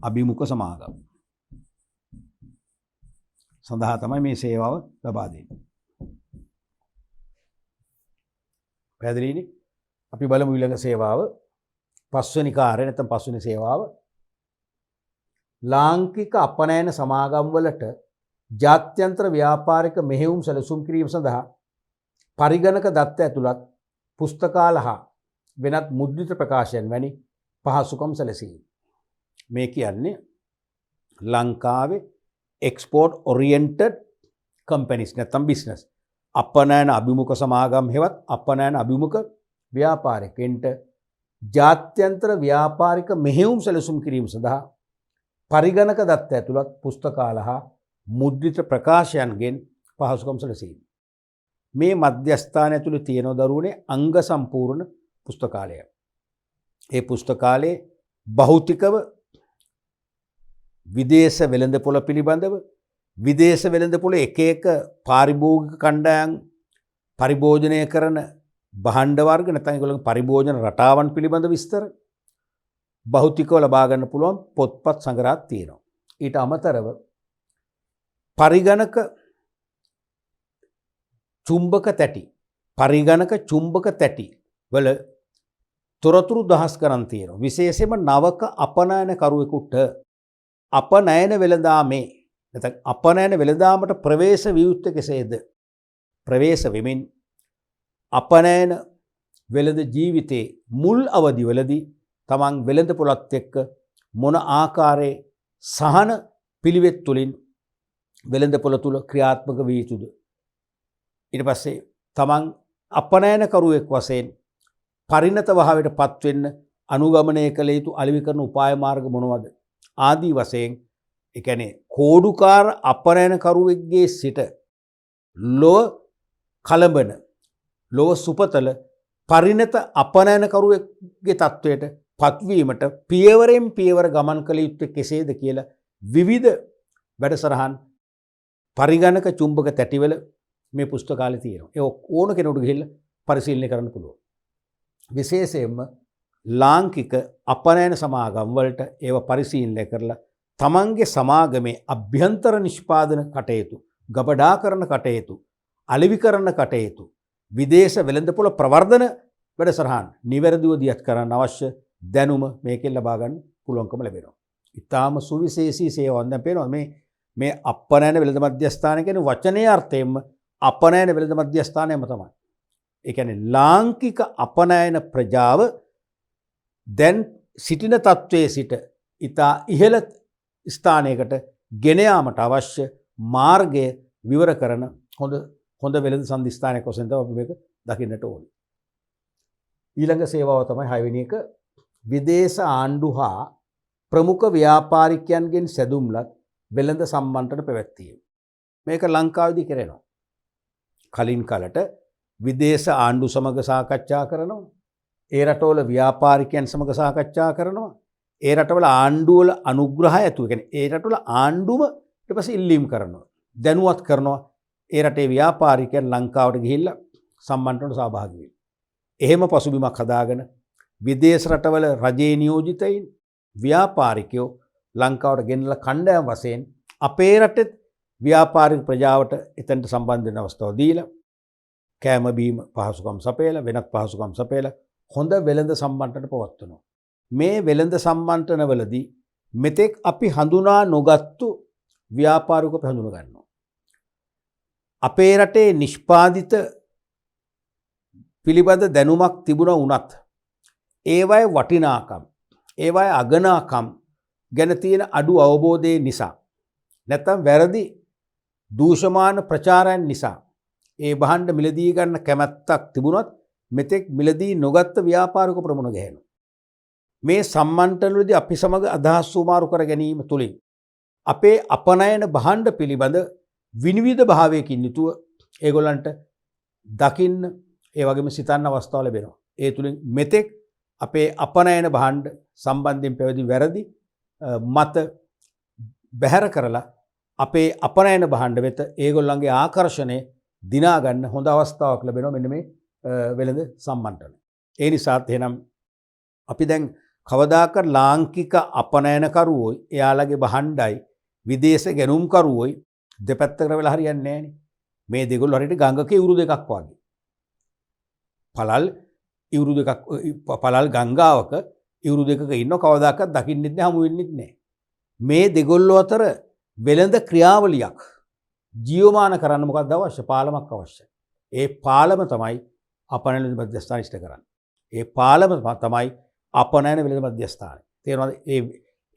අභිමුඛ සමාගම් සඳහා තමයි මේ සේවාව ලබා දෙන්නේ. පැහැදිලිනේ? අපි බලමු ඊළඟ සේවාව. පස්වෙනි කාර්යය නැත්නම් පස්වෙනි සේවාව ලාංකික අපනයන සමාගම් වලට ජාත්‍යන්තර ව්‍යාපාරික මෙහෙයුම් සැලසුම් කිරීම සඳහා පරිගණක දත්ත ඇතුළත් පුස්තකාල හා වෙනත් මුද්‍රිත ප්‍රකාශයන් වැනි පහසුකම් සැලසීම. මේ කියන්නේ ලංකාවේ එක්ස්පෝර්ට් ඔරියන්ටඩ් කම්පැනිස් නැත්නම් බිස්නස් අපනයන අභිමුඛ සමාගම් හෙවත් අපනයන අභිමුඛ ව්‍යාපාරිකයන්ට ජාත්‍යන්තර ව්‍යාපාරික මෙහෙයුම් සැලසුම් කිරීම සඳහා පරිගණක දත්ත ඇතුළත් පුස්තකාල හා මුද්‍රිත ප්‍රකාශයන්ගෙන් පහසුකම් සැලසීම. මේ මධ්‍යස්ථාන ඇතුළේ තියෙන දරුවනේ අංග සම්පූර්ණ පුස්තකාලය. ඒ පුස්තකාලයේ භෞතිකව විදේශ වෙළඳපොළ පිළිබඳව විදේශ වෙළඳපොළ එක එක පාරිභෝගික කණ්ඩායම් පරිභෝජනය කරන භාණ්ඩ වර්ග නැත්නම් ඒගොල්ලන්ගේ පරිභෝජන රටාවන් පිළිබඳ විස්තර භෞතිකව ලබා ගන්න පුළුවන් පොත්පත් සංග්‍රහයක් තියෙනවා. ඊට අමතරව පරිගණක චුම්බක තැටි වල තොරතුරු දහස් කරන් තියෙනවා. විශේෂයෙන්ම නවක අපනයනකරුවෙකුට අපනයන වෙළඳාමේ නැත්නම් අපනයන වෙළඳාමට ප්‍රවේශ විය යුත්තේ කෙසේද? ප්‍රවේශ වෙමින් අපනයන වෙළඳ ජීවිතයේ මුල් අවදිවලදී තමන් වෙළඳ පොළත් එක්ක මොන ආකාරයේ සහන පිළිවෙත් තුලින් වෙළඳ පොළ තුල ක්‍රියාත්මක විය යුතුද? ඊට පස්සේ තමන් අපනයනකරුවෙක් වශයෙන් පරිණත භාවයට පත්වෙන්න අනුගමනය කළ යුතු අලෙවි කරන උපාය මාර්ග මොනවද? ආදී වශයෙන් ඒ කියන්නේ කෝඩුකාර අපනයනකරුවෙක්ගේ සිට ලොව කලබන ලොව සුපතල පරිණත අපනයනකරුවෙක්ගේ තත්වයට පත්වීමට පියවරෙන් පියවර ගමන් කළ යුත්තේ කෙසේද කියලා විවිධ වැඩසටහන් පරිගණක චුම්බක තැටිවල මේ පුස්තකාලේ තියෙනවා. ඒ ඕන කෙනෙකුට ගිහිල්ලා පරිශීලනය කරන්න පුළුවන්. විශේෂයෙන්ම ලාංකික අපනයන සමාගම් වලට ඒව පරිශීලනය කරලා තමන්ගේ සමාගමේ අභ්‍යන්තර නිෂ්පාදන කටයුතු, ගබඩා කරන කටයුතු, අලෙවි කරන කටයුතු, විදේශ වෙළඳපොළ ප්‍රවර්ධන වැඩසටහන් නිවැරදිව දියත් කරන්න අවශ්‍ය දැනුම මේකෙන් ලබා ගන්න පුළුවන්කම ලැබෙනවා. ඊටාම සුවිශේෂී සේවාවක් දැන් පේනවා මේ අපනයන වෙළඳ මධ්‍යස්ථාන කියන වචනේ අර්ථයෙන්ම අපනයන වෙළඳ මධ්‍යස්ථානයම තමයි. ඒ කියන්නේ ලාංකික අපනයන ප්‍රජාව දැන් සිටින තත්වයේ සිට ඉතා ඉහළ ස්ථානයකට ගෙන යාමට අවශ්‍ය මාර්ගය විවර කරන හොඳ වෙළඳ සම්දිස්ථානයක් වශයෙන් තමයි අපි මේක දකින්නට ඕනේ. ඊළඟ සේවාව තමයි 6 වෙනි එක විදේශ ආණ්ඩු හා ප්‍රමුඛ ව්‍යාපාරිකයන්ගෙන් සැදුම්ලත් වෙළඳ සම්මන්ත්‍රණ පැවැත්වීම. මේක ලංකාවේදී කරනවා. කලින් කලට විදේශ ආණ්ඩු සමග සාකච්ඡා කරනවා. ඒ රටවල ව්‍යාපාරිකයන් සමග සාකච්ඡා කරනවා. ඒ රටවල ආණ්ඩුවල අනුග්‍රහය ඇතුව කියන්නේ ඒ රටවල ආණ්ඩුම ඊට පස්සේ ඉල්ලීම් කරනවා. දැනුවත් කරනවා. ඒ රටේ ව්‍යාපාරිකයන් ලංකාවට ගිහිල්ලා සම්මන්ත්‍රණයට සහභාගී වෙන්න. එහෙම පසුබිමක් හදාගෙන විදේශ රටවල රජයේ නියෝජිතයින් ව්‍යාපාරිකයෝ ලංකාවට ගෙනලා කණ්ඩායම් වශයෙන් අපේ රටේ ව්‍යාපාරික ප්‍රජාවට එතනට සම්බන්ධ වෙන අවස්ථාව දීලා කෑම බීම පහසුකම් සපයලා වෙනත් පහසුකම් සපයලා හොඳ වෙළඳ සම්මන්ත්‍රණ පවත්වනවා. මේ වෙළඳ සම්මන්ත්‍රණවලදී මෙතෙක් අපි හඳුනා නොගත්තු ව්‍යාපාරිකව හඳුනා ගන්නවා. අපේ රටේ නිෂ්පාදිත පිළිබඳ දැනුමක් තිබුණා වුණත් ඒවයි වටිනාකම් ඒවයි අගනාකම් ගැන තියෙන අඩු අවබෝධය නිසා නැත්නම් වැරදි දූෂමාන ප්‍රචාරයන් නිසා ඒ භාණ්ඩ මිලදී ගන්න කැමැත්තක් තිබුණත් මෙතෙක් මිලදී නොගත්ත ව්‍යාපාරික ප්‍රමුණ ගැහෙනවා. මේ සම්මන්ත්‍රණවලදී අපි සමග අදහස් සුමාරු කර ගැනීම තුළින් අපේ අපනයන භාණ්ඩ පිළිබඳ විනිවිද භාවයකින් යුතුව ඒගොල්ලන්ට දකින්න ඒ වගේම සිතන්න අවස්ථාව ලැබෙනවා. ඒ තුළින් මෙතෙක් අපේ අපනයන භාණ්ඩ සම්බන්ධයෙන් පැවති වැරදි මත බැහැර කරලා අපේ අපනයන භාණ්ඩ වෙත ඒගොල්ලන්ගේ ආකර්ෂණය දිනා ගන්න හොඳ අවස්ථාවක් ලැබෙනවා මෙන්න මේ වෙළඳ සම්මන්ත්‍රණය. ඒ නිසාත් එහෙනම් අපි දැන් කවදාකවත් ලාංකික අපනයනකරුවෝයි එයාලගේ භාණ්ඩයි විදේශ ගැනුම්කරුවෝයි දෙපැත්තකට වෙලා හරියන්නේ නැහනේ. මේ දෙගොල්ලෝ හරියට ගඟක ඉවුරු දෙකක් වගේ. පළල් ගංගාවක ඉවුරු දෙකක ඉන්නව කවදාකවත් දකින්නෙත් නැහැ, හමු වෙන්නෙත් නැහැ. මේ දෙගොල්ලෝ අතර වෙළඳ ක්‍රියාවලියක් ජීවමාන කරන්න මොකක්ද අවශ්‍ය? පාලමක් අවශ්‍යයි. ඒ පාලම තමයි අපනයන වෙළඳ මධ්‍යස්ථාන ඉෂ්ට කරන්නේ. ඒ පාලම තමයි අපනයන වෙළඳ මධ්‍යස්ථානය. තේරෙනවද?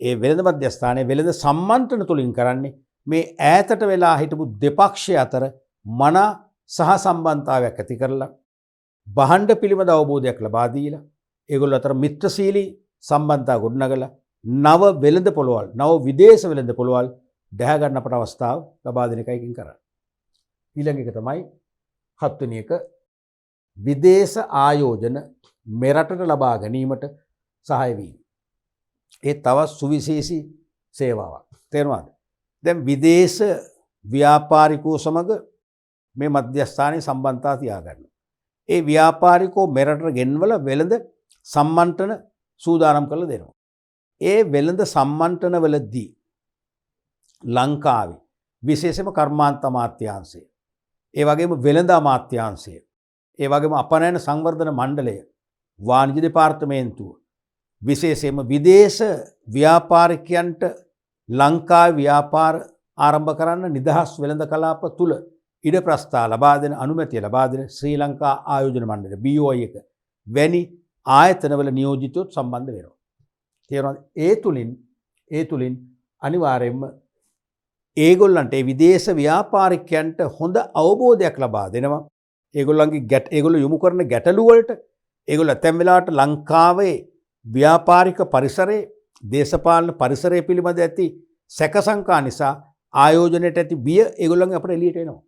ඒ වෙළඳ මධ්‍යස්ථානයේ වෙළඳ සම්මන්ත්‍රණ තුලින් කරන්නේ මේ ඈතට වෙලා හිටපු දෙපක්ෂය අතර මනා සහ සම්බන්ධතාවයක් ඇති කරලා භාණ්ඩ පිළිබඳ අවබෝධයක් ලබා දීලා ඒගොල්ලෝ අතර මිත්‍රශීලී සම්බන්ධතා ගොඩනගලා නව වෙළඳ පොළවල් නව විදේශ වෙළඳ පොළවල් දැහැ ගන්න අපට අවස්ථාව ලබා දෙන එකයි කරන්නේ. ඊළඟ එක තමයි හත්වෙනි එක විදේශ ආයෝජන මෙරටට ලබා ගැනීමට සහාය වීම. ඒ තවත් සුවිශේෂී සේවාවක්. තේරුණාද? දැන් විදේශ ව්‍යාපාරිකයෝ සමග මේ මධ්‍යස්ථානයේ සම්බන්ධතා තියාගන්න. ඒ ව්‍යාපාරිකයෝ මෙරටට ගෙන්වල වෙළඳ සම්මන්ත්‍රණ සූදානම් කරලා දෙනවා. ඒ වෙළඳ සම්මන්ත්‍රණවලදී ලංකාවේ විශේෂම කර්මාන්ත අමාත්‍යාංශය, ඒ වගේම වෙළඳ අමාත්‍යාංශය, ඒ වගේම අපනයන සංවර්ධන මණ්ඩලය, වාණිජ්‍ය දෙපාර්තමේන්තුව විශේෂයෙන්ම විදේශ ව්‍යාපාරිකයන්ට ලංකාවේ ව්‍යාපාර ආරම්භ කරන්න නිදහස් වෙළඳ කලාප තුල ඉඩ ප්‍රස්ථා ලබා දෙන අනුමැතිය ලබා දෙන ශ්‍රී ලංකා ආයෝජන මණ්ඩලය BOI එක වැනි ආයතනවල නියෝජිතයොත් සම්බන්ධ වෙනවා. තේරෙනවද? ඒ තුලින් අනිවාර්යයෙන්ම ඒගොල්ලන්ට ඒ විදේශ ව්‍යාපාරිකයන්ට හොඳ අවබෝධයක් ලබා දෙනවා. ඒගොල්ලෝ යොමු කරන ගැටලු වලට ඒගොල්ලෝ ඇතැම් වෙලාවට ලංකාවේ ව්‍යාපාරික පරිසරයේ දේශපාලන පරිසරය පිළිබඳ ඇති සැක සංකා නිසා ආයෝජනයට ඇති බිය ඒගොල්ලන්ගේ අපිට එළියට එනවා.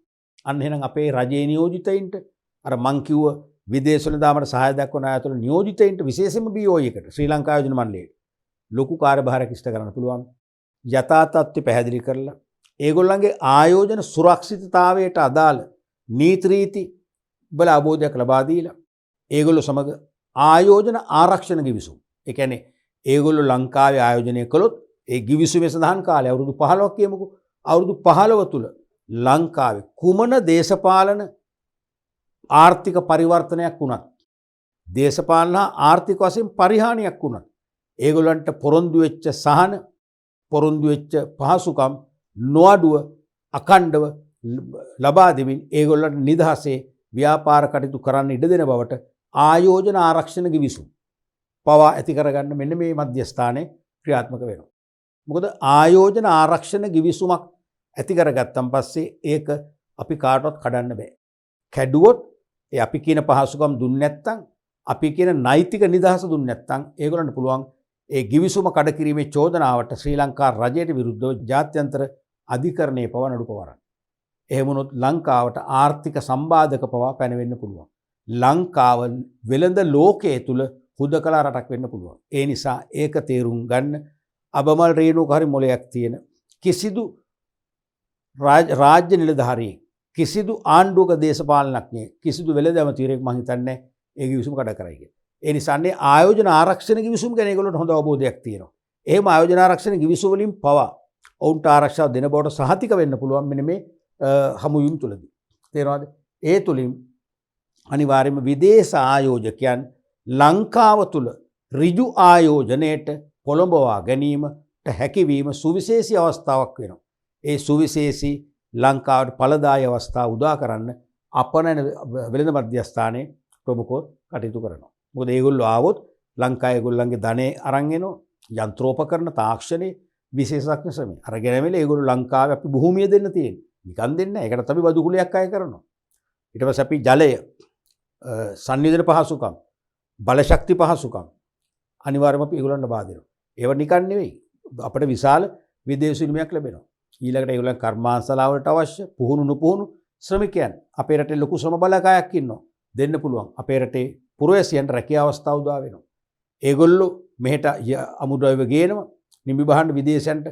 අන්න එහෙනම් අපේ රජයේ නියෝජිතයින්ට අර මං කිව්ව විදේශ වලදාමට සහාය දක්වන ආයතන නියෝජිතයින්ට විශේෂයෙන්ම BOI එකට ශ්‍රී ලංකා ආයෝජන මණ්ඩලයට ලොකු කාර්යභාරයක් ඉෂ්ට කරන්න පුළුවන්. යථා තත්ත්වය පැහැදිලි කරලා ඒගොල්ලන්ගේ ආයෝජන සුරක්ෂිතතාවයට අදාළ නීති රීති බල අවබෝධයක් ලබා දීලා ඒගොල්ලෝ සමග ආයෝජන ආරක්ෂණ ගිවිසුම්. ඒ කියන්නේ ඒගොල්ලෝ ලංකාවේ ආයෝජනය කළොත් ඒ ගිවිසුමේ සඳහන් කාලය අවුරුදු 15ක් කියමුකෝ. අවුරුදු 15 තුල ලංකාවේ කුමන දේශපාලන ආර්ථික පරිවර්තනයක් වුණත් දේශපාලන ආර්ථික වශයෙන් පරිහානියක් වුණත් ඒගොල්ලන්ට පොරොන්දු වෙච්ච සහන පොරොන්දු වෙච්ච පහසුකම් නොඅඩුව අඛණ්ඩව ලබා දෙමින් ඒගොල්ලන්ට නිදහසේ ව්‍යාපාර කටයුතු කරන්න ඉඩ දෙන බවට ආයෝජන ආරක්ෂණ ගිවිසුම් පවා ඇති කරගන්න මෙන්න මේ මධ්‍යස්ථානයේ ක්‍රියාත්මක වෙනවා. මොකද ආයෝජන ආරක්ෂණ ගිවිසුමක් ඇති කරගත්තන් පස්සේ ඒක අපි කාටවත් කඩන්න බෑ. කැඩුවොත් ඒ අපි කියන පහසුකම් දුන්නේ නැත්නම් අපි කියන නෛතික නිදහස දුන්නේ නැත්නම් ඒගොල්ලන්ට පුළුවන් ඒ ගිවිසුම කඩ කිරීමේ චෝදනාවට ශ්‍රී ලංකා රජයට විරුද්ධව ජාත්‍යන්තර අධිකරණයේ පවා නඩු පවරන්න. එහෙම වුණොත් ලංකාවට ආර්ථික සම්බාධක පවා පැනවෙන්න පුළුවන්. ලංකාව වෙළඳ ලෝකයේ තුල හුදකලා රටක් වෙන්න පුළුවන්. ඒ නිසා ඒක තේරුම් ගන්න අබමල් රේණුක හරි මොලයක් තියෙන කිසිදු රාජ්‍ය නිලධාරියෙක් කිසිදු ආණ්ඩුවක දේශපාලනඥයෙක් කිසිදු වෙළඳ ඇමතිවරයෙක් මම හිතන්නේ ඒ ගිවිසුම කඩ කරයි කියලා. ඒ නිසානේ ආයෝජන ආරක්ෂණ ගිවිසුම් ගැන ඒගොල්ලන්ට හොඳ අවබෝධයක් තියෙනවා. එහෙම ආයෝජන ආරක්ෂණ ගිවිසුම වලින් පවා ඔවුන්ට ආරක්ෂාව දෙන බවට සහතික වෙන්න පුළුවන් මෙන්න මේ හමුවීම් තුලදී. තේරෙනවද? ඒ තුලින් අනිවාර්යයෙන්ම විදේශ ආයෝජකයන් ලංකාව තුල ඍජු ආයෝජනයේට පොළඹවා ගැනීමට හැකියවීම සුවිශේෂී අවස්ථාවක් වෙනවා. ඒ සුවිශේෂී ලංකාවට ඵලදායී අවස්ථාව උදා කරන්න අපනයන වෙළඳ මධ්‍යස්ථානයේ ප්‍රමුඛව කටයුතු කරනවා. මොකද ඒගොල්ලෝ ආවොත් ලංකාවේ ඒගොල්ලන්ගේ ධනෙ අරන් එනවා, යන්ත්‍රෝපකරණ තාක්ෂණයේ විශේෂඥ ශ්‍රමය. අරගෙන ඇවිල්ලා ඒගොල්ලෝ ලංකාවේ අපි භූමිය දෙන්න තියෙන්නේ. නිකන් දෙන්නේ නැහැ. ඒකට අපි බදු කුලයක් අය කරනවා. ඊට පස්සේ අපි ජලය, සංනිවේදන පහසුකම්, බලශක්ති පහසුකම් අනිවාර්යයෙන්ම අපි ඒගොල්ලන්ට බාදිනවා. ඒව නිකන් නෙවෙයි. අපිට විශාල විදේශ විනිමයක් ලැබෙනවා. ඊළඟට ඒගොල්ලන් කර්මාන්තශාලාවලට අවශ්‍ය පුහුණු නුපුහුණු ශ්‍රමිකයන් අපේ රටේ ලොකු ශ්‍රම බලකායක් ඉන්නවා. දෙන්න පුළුවන්. අපේ රටේ පුරවැසියන්ට රැකියාව අවස්ථා උදා වෙනවා. ඒගොල්ලෝ මෙහෙට අමුද්‍රව්‍ය ගේනවා. නිම්බි බහන්න විදේශයන්ට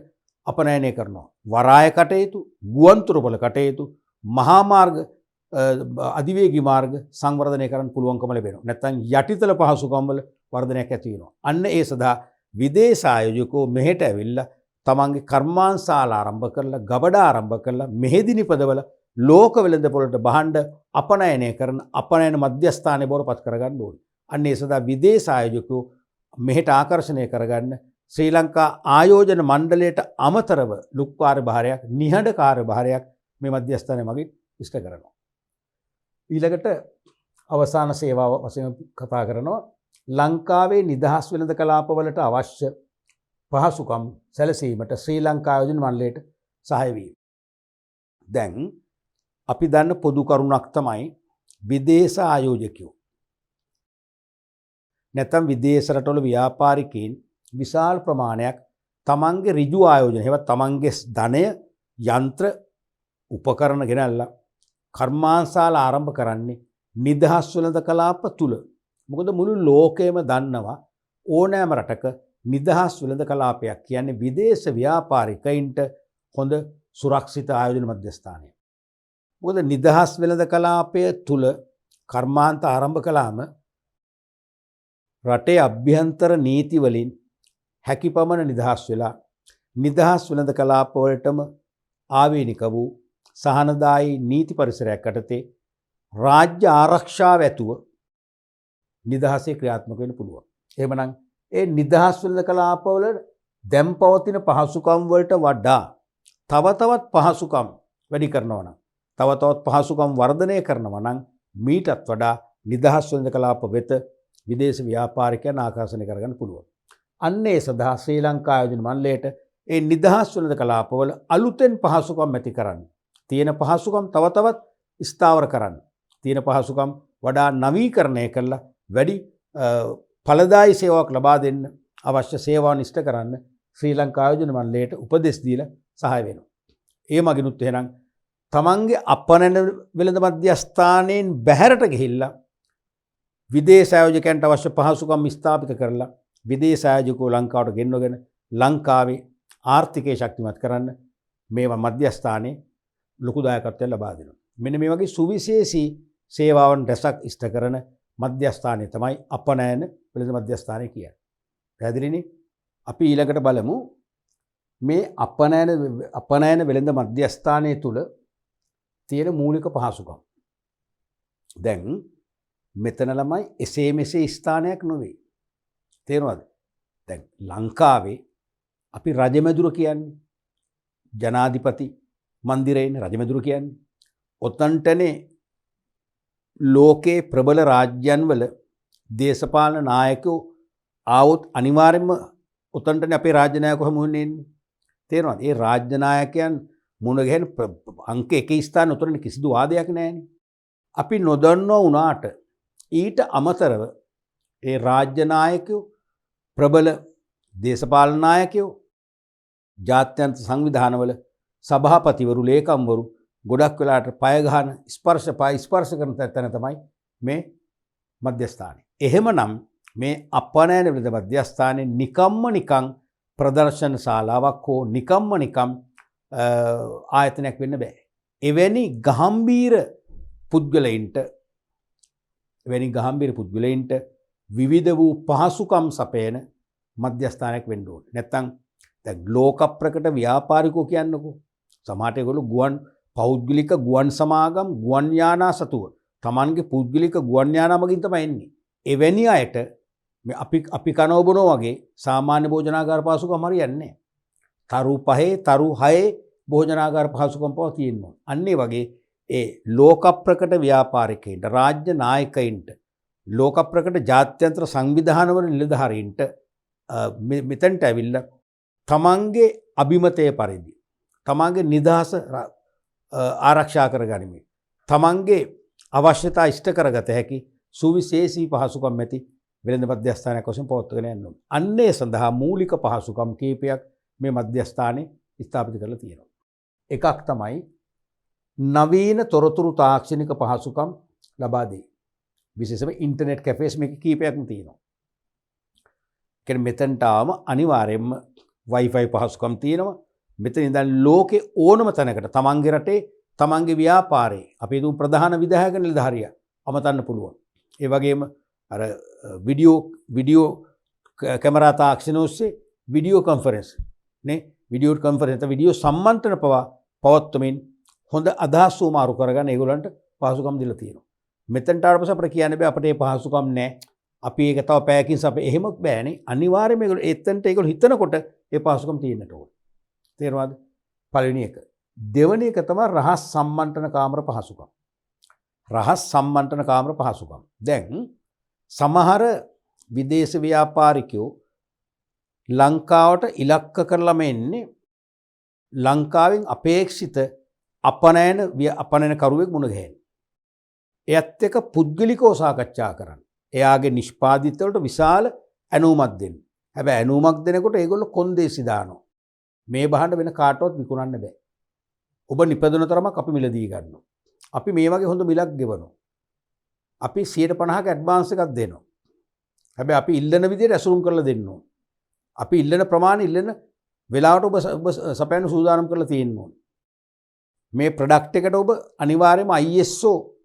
අපනයනය කරනවා. වරාය කටයුතු, ගුවන්තොටුපළ කටයුතු, මහා මාර්ග, අධිවේගී මාර්ග සංවර්ධනය කරන්න පුළුවන්කම ලැබෙනවා. නැත්නම් යටිතල පහසුකම් වල වර්ධනයක් ඇති වෙනවා. අන්න ඒ සඳහා විදේශ ආයෝජකෝ මෙහෙට ඇවිල්ලා තමන්ගේ කර්මාන්තශාලා ආරම්භ කරලා, ගබඩා ආරම්භ කරලා, මෙහෙදි නිපදවල ලෝක වෙළඳ පොළට බහඬ අපනයනය කරන අපනයන මධ්‍යස්ථානයේ බවට පත් කරගන්න ඕනේ. අන්න ඒ සඳහා විදේශ ආයෝජකෝ මෙහෙට ආකර්ෂණය කරගන්න ශ්‍රී ලංකා ආයෝජන මණ්ඩලයට අමතරව ලොකු කාර්යභාරයක්, නිහඬ කාර්යභාරයක් මේ මධ්‍යස්ථානයේ මගින් ඉෂ්ට කරනවා. ඊළඟට අවසාන සේවාව වශයෙන් කතා කරනවා ලංකාවේ නිදහස් වෙළඳ කලාපවලට අවශ්‍ය පහසුකම් සැලසීමට ශ්‍රී ලංකා ආයෝජන මණ්ඩලයට සහාය වීම. දැන් අපි දන්න පොදු කරුණක් තමයි විදේශ ආයෝජකයෝ නැත්නම් විදේශ රටවල ව්‍යාපාරිකයින් විශාල ප්‍රමාණයක් තමන්ගේ ඍජු ආයෝජන ඒවත් තමන්ගේ ධනය යන්ත්‍ර උපකරණ ගෙනල්ලා කර්මාන්තශාලා ආරම්භ කරන්නේ නිදහස් වෙළඳ කලාප තුල. මොකද මුළු ලෝකෙම දන්නවා ඕනෑම රටක නිදහස් වෙළඳ කලාපයක් කියන්නේ විදේශ ව්‍යාපාරිකයින්ට හොඳ සුරක්ෂිත ආයෝජන මධ්‍යස්ථානය. මොකද නිදහස් වෙළඳ කලාපය තුල කර්මාන්ත ආරම්භ කළාම රටේ අභ්‍යන්තර නීති වලින් හැකිපමණ නිදහස් වෙලා නිදහස් වෙළඳ කලාප වලටම ආවේනික වූ සහනදායී නීති පරිසරයක් යටතේ රාජ්‍ය ආරක්ෂාව ඇතුව නිදහසේ ක්‍රියාත්මක වෙන්න පුළුවන්. එහෙමනම් ඒ නිදහස් වෙළඳ කලාපවල දැන් පවතින පහසුකම් වලට වඩා තව තවත් පහසුකම් වැඩි කරනවා නම් තව තවත් පහසුකම් වර්ධනය කරනවා නම් මීටත් වඩා නිදහස් වෙළඳ කලාප වෙත විදේශ ව්‍යාපාරිකයන් ආකර්ෂණය කරගන්න පුළුවන්. අන්න ඒ සඳහා ශ්‍රී ලංකා ආයෝජන මණ්ඩලයට ඒ නිදහස් වෙළඳ කලාපවල අලුතෙන් පහසුකම් ඇති කරන්න. තියෙන පහසුකම් තව තවත් ස්ථාවර කරන්න. තියෙන පහසුකම් වඩා නවීකරණය කරලා වැඩි ඵලදායී සේවාවක් ලබා දෙන්න අවශ්‍ය සේවාවන් ඉෂ්ට කරන්න ශ්‍රී ලංකා ආයෝජන මණ්ඩලයට උපදෙස් දීලා සහාය වෙනවා. ඒ මගිනුත් එහෙනම් තමන්ගේ අපනන වෙළඳ මධ්‍යස්ථානයෙන් බැහැරට ගිහිල්ලා විදේශ ආයෝජකයන්ට අවශ්‍ය පහසුකම් ස්ථාපිත කරලා විදේශ ආයෝජකෝ ලංකාවට ගෙන්වගෙන ලංකාවේ ආර්ථිකය ශක්තිමත් කරන්න මේවා මධ්‍යස්ථානයේ ලොකු දායකත්වයක් ලබා දෙනවා. මෙන්න මේ වගේ සුවිශේෂී සේවාවන් රැසක් ඉෂ්ට කරන මධ්‍යස්ථානය තමයි අපනයන වෙළඳ මධ්‍යස්ථානය කියන්නේ. පැහැදිලිනේ? අපි ඊළඟට බලමු මේ අපනයන වෙළඳ මධ්‍යස්ථානය තුල තියෙන මූලික පහසුකම්. දැන් මෙතන ළමයි එසේ මෙසේ ස්ථානයක් නොවේ. තේරෙනවද? දැන් ලංකාවේ අපි රජමැදුර කියන්නේ ජනාධිපති මන්දිරයේ ඉන්න රජමැදුර කියන්නේ. ඔතන්ටනේ ලෝකේ ප්‍රබල රාජ්‍යන්වල දේශපාලන නායකයෝ ආවොත් අනිවාර්යයෙන්ම ඔතන්ටනේ අපේ රාජ්‍ය නායකයෝ හමුවෙන්නේ ඉන්නේ. තේරෙනවද? ඒ රාජ්‍ය නායකයන් මුණ ගැහෙන අංක 1 ස්ථාන උතරනේ කිසිදු වාදයක් නැහැනේ. අපි නොදන්නව වුණාට ඊට අමතරව ඒ රාජ්‍ය නායකයෝ ප්‍රබල දේශපාලන නායකයෝ ජාත්‍යන්තර සංවිධානවල සභාපතිවරු ලේකම්වරු ගොඩක් වෙලාට පය ගහන ස්පර්ශ කරන තැන තමයි මේ මධ්‍යස්ථානය. එහෙමනම් මේ අපනයන වෙළඳ මධ්‍යස්ථානයේ නිකම් ප්‍රදර්ශන ශාලාවක් හෝ නිකම් ආයතනයක් වෙන්න බෑ. එවැනි ගහම්බීර පුද්ගලයින්ට විවිධ වූ පහසුකම් සපයන මධ්‍යස්ථානයක් වෙන්න ඕනේ. නැත්තම් දැන් ලෝක ප්‍රකට ව්‍යාපාරිකෝ කියන්නකෝ. සමහරට ඒගොල්ලෝ පෞද්ගලික ගුවන් සමාගම් ගුවන් යානා සතුව තමන්ගේ පුද්ගලික ගුවන් යානා මගින් තමයි එන්නේ. එවැනි අයට මේ අපි කනෝ බොනෝ වගේ සාමාන්‍ය භෝජනාගාර පහසුකම් හරියන්නේ නැහැ. තරු 5 තරු 6 භෝජනාගාර පහසුකම් පව තියෙනවා. අන්න ඒ වගේ ඒ ලෝක ප්‍රකට ව්‍යාපාරිකයින්ට රාජ්‍ය නායකයින්ට ලෝක ප්‍රකට ජාත්‍යන්තර සංවිධානවල නිලධාරීන්ට මෙතනට ඇවිල්ලා තමන්ගේ අභිමතය පරිදි තමන්ගේ නිදහස ආරක්ෂා කරගනිමින් තමන්ගේ අවශ්‍යතා ඉෂ්ට කරගත හැකි සුවිශේෂී පහසුකම් ඇති වෙළඳ මධ්‍යස්ථානයක් වශයෙන් පවත්වාගෙන යන්න ඕනේ. අන්න ඒ සඳහා මූලික පහසුකම් කීපයක් මේ මධ්‍යස්ථානයේ ස්ථාපිත කරලා තියෙනවා. එකක් තමයි නවීන තොරතුරු තාක්ෂණික පහසුකම් ලබා දෙයි. විශේෂයෙන්ම ඉන්ටර්නෙට් කැෆේස් මේක කීපයක්ම තියෙනවා. කියන්නේ මෙතනට ආවම අනිවාර්යයෙන්ම Wi-Fi පහසුකම් තියෙනවා. මෙතන ඉඳන් ලෝකේ ඕනම තැනකට තමන්ගේ රටේ තමන්ගේ ව්‍යාපාරේ අපි දුම් ප්‍රධාන විධායක නිලධාරියා අමතන්න පුළුවන්. ඒ වගේම අර විඩියෝ කැමරා තාක්ෂණ ඔස්සේ විඩියෝ කොන්ෆරන්ස් නේ විඩියෝ සම්මන්ත්‍රණ පවත්වමින් හොඳ අදහස් උමාරු කරගන්න ඒගොල්ලන්ට පහසුකම් දීලා තියෙනවා. මෙතනට ආවට පස්සේ අපිට කියන්න බෑ අපිට මේ පහසුකම් නැහැ. අපි ඒක තව පැයකින් අපේ එහෙම බෑනේ. අනිවාර්යයෙන්ම ඒගොල්ලෝ එතනට ඒගොල්ලෝ හිතනකොට ඒ පහසුකම් තියෙන්නට ඕනේ. තේරෙනවද? පළවෙනි එක. දෙවෙනි එක තමයි රහස් සම්මන්ත්‍රණ කාමර පහසුකම්. රහස් සම්මන්ත්‍රණ කාමර පහසුකම්. දැන් සමහර විදේශ ව්‍යාපාරිකයෝ ලංකාවට ඉලක්ක කරලම එන්නේ ලංකාවෙන් අපේක්ෂිත අපනයන කරුවෙක් මුණ ගැහෙන. එයත් එක්ක පුද්ගලිකව සාකච්ඡා කරන්න. එයාගේ නිෂ්පාදිතවලට විශාල ඇණුමක් දෙන්න. හැබැයි ඇණුමක් දෙනකොට ඒගොල්ලෝ කොන්දේසි දානවා. මේ බහන්න වෙන කාටවත් විකුණන්න බෑ. ඔබ නිපදවන තරමක් අපි මිලදී ගන්නවා. අපි මේ වගේ හොඳ මිලක් ගෙවනවා. අපි 150ක ඇඩ්වාන්ස් එකක් දෙනවා. හැබැයි අපි ඉල්ලන විදිහට ඇසුරුම් කරලා දෙන්න ඕන. අපි ඉල්ලන ප්‍රමාණය ඉල්ලන වෙලාවට ඔබ සපයන්න සූදානම් කරලා තියෙන්න ඕන. මේ ප්‍රොඩක්ට් එකට ඔබ අනිවාර්යයෙන්ම ISO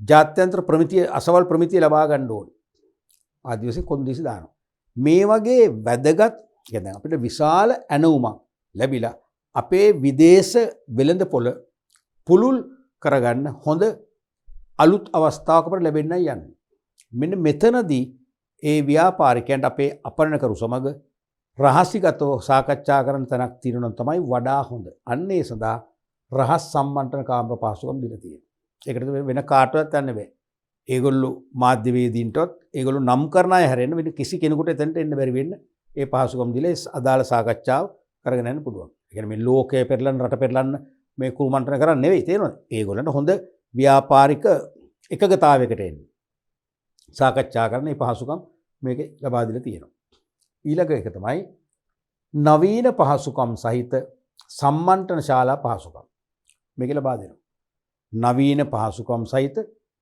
ජාත්‍යන්තර ප්‍රමිතිය අසවල් ප්‍රමිතිය ලබා ගන්න ඕන. ආදි වශයෙන් කොන්දේසි දානවා. මේ වගේ වැදගත් කියන්නේ අපිට විශාල ඇණුමක් ලැබිලා අපේ විදේශ වෙළඳපොළ පුළුල් කරගන්න හොඳ අලුත් අවස්ථාවක අපට ලැබෙන්නයි යන්නේ. මෙන්න මෙතනදී ඒ ව්‍යාපාරිකයන්ට අපේ අපනයනකරු සමග රහසිගතව සාකච්ඡා කරන තැනක් තියෙනවා තමයි වඩා හොඳ. අන්න ඒ සඳහා රහස් සම්මන්ත්‍රණ කාමර පහසුකම් දීලා තියෙනවා. ඒකට වෙන කාටවත් යන්න බෑ. ඒගොල්ලෝ මාධ්‍යවේදීන්ටවත් ඒගොල්ලෝ නම් කරන අය හැරෙන්න වෙන කිසි කෙනෙකුට එතනට එන්න බැරි වෙන්න ඒ පහසුකම් දීලා අදාළ සාකච්ඡාව කරගෙන යන්න පුළුවන්. ඒ කියන්නේ මේ ලෝකයේ පෙරලන්න රට පෙරලන්න මේ කුමන්ත්‍රණ කරන්නේ නෙවෙයි තේරෙනවද? ඒගොල්ලන්ට හොඳ ව්‍යාපාරික එකගතාවයකට එන්න. සාකච්ඡා කරන මේ පහසුකම් මේකේ ලබා දීලා තියෙනවා. ඊළඟ එක තමයි නවීන පහසුකම් සහිත සම්මන්ත්‍රණ ශාලා පහසුකම්. මේක ලබා දෙනවා. නවීන පහසුකම් සහිත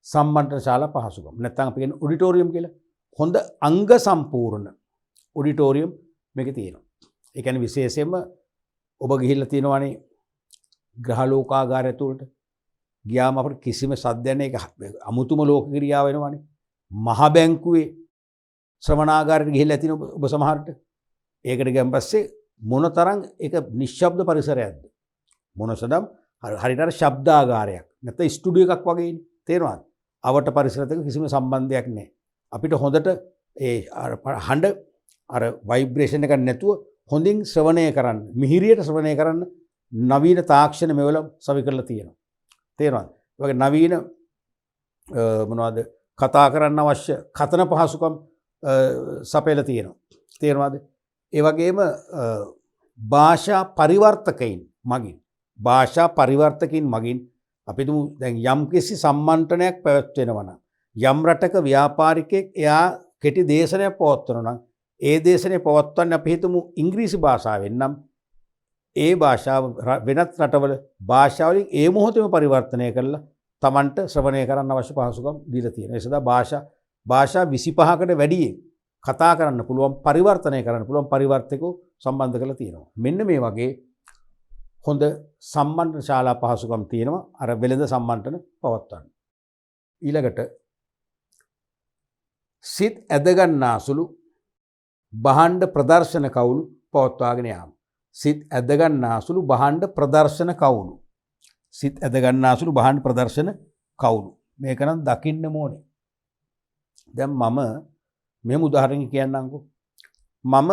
සම්මන්ත්‍රණ ශාලා පහසුකම්. නැත්නම් අපි කියන්නේ ඔඩිටෝරියම් කියලා. හොඳ අංග සම්පූර්ණ ඔඩිටෝරියම් මේකේ තියෙනවා. ඒ කියන්නේ විශේෂයෙන්ම ඔබ ගිහිල්ලා තියෙනවානේ ග්‍රහලෝකාගාරය තුලට. ගියාම අපිට කිසිම සද්දයක් නැහැ. ඒක අමුතුම ලෝක ක්‍රියාව වෙනවානේ. මහ බැංකුවේ ශ්‍රවණාගාරයට ගිහිල්ලා තියෙන ඔබ සමහරට ඒකට ගියන් පස්සේ මොනතරම් ඒක නිශ්ශබ්ද පරිසරයක්ද? මොනසදම් හරියට ශබ්දාගාරයක්. නැත්නම් ස්ටුඩියෝ එකක් වගේ තේරෙනවද? අවට පරිසරයක කිසිම සම්බන්ධයක් නැහැ. අපිට හොඳට ඒ හඬ අර ভাইබ්‍රේෂන් එකක් නැතුව හොඳින් ශ්‍රවණය කරන්න, මිහිරියට ශ්‍රවණය කරන්න නවීන තාක්ෂණ මෙවල සවි කරලා තියෙනවා. තේරෙනවද? ඒ වගේ නවීන මොනවද කතා කරන්න අවශ්‍ය කතන පහසුකම් සපයලා තියෙනවා. තේරෙනවද? ඒ වගේම භාෂා පරිවර්තකයින් මගින් අපි තුමු දැන් යම්කිසි සම්මන්ත්‍රණයක් පැවැත්වෙනවා නම් යම් රටක ව්‍යාපාරිකයෙක් එයා කෙටි දේශනයක් පවත්වනවා නම් ඒ දේශනය පවත්වන්නේ අපි හිතමු ඉංග්‍රීසි භාෂාවෙන් නම් ඒ භාෂාව වෙනත් රටවල භාෂාවලින් ඒ මොහොතේම පරිවර්තනය කරලා Tamanට ශ්‍රවණය කරන්න අවශ්‍ය පහසුකම් දීලා තියෙනවා. ඒ සඳහා භාෂා 25කට වැඩියෙන් කතා කරන්න පුළුවන් පරිවර්තනය කරන්න පුළුවන් පරිවර්තකෝ සම්බන්ධ කරලා තියෙනවා. මෙන්න මේ වගේ හොඳ සම්මන්ත්‍රණ ශාලා පහසුකම් තියෙනවා අර වෙළඳ සම්මන්ත්‍රණ පවත්වන්න. ඊළඟට සිත් ඇදගන්නාසුළු භාණ්ඩ ප්‍රදර්ශන කවුළු පවත්වාගෙන යාම. සිත් ඇදගන්නාසුළු භාණ්ඩ ප්‍රදර්ශන කවුළු. සිත් ඇදගන්නාසුළු භාණ්ඩ ප්‍රදර්ශන කවුළු. මේක නම් දකින්න ඕනේ. දැන් මම මෙහෙම උදාහරණයක් කියන්නම්කෝ. මම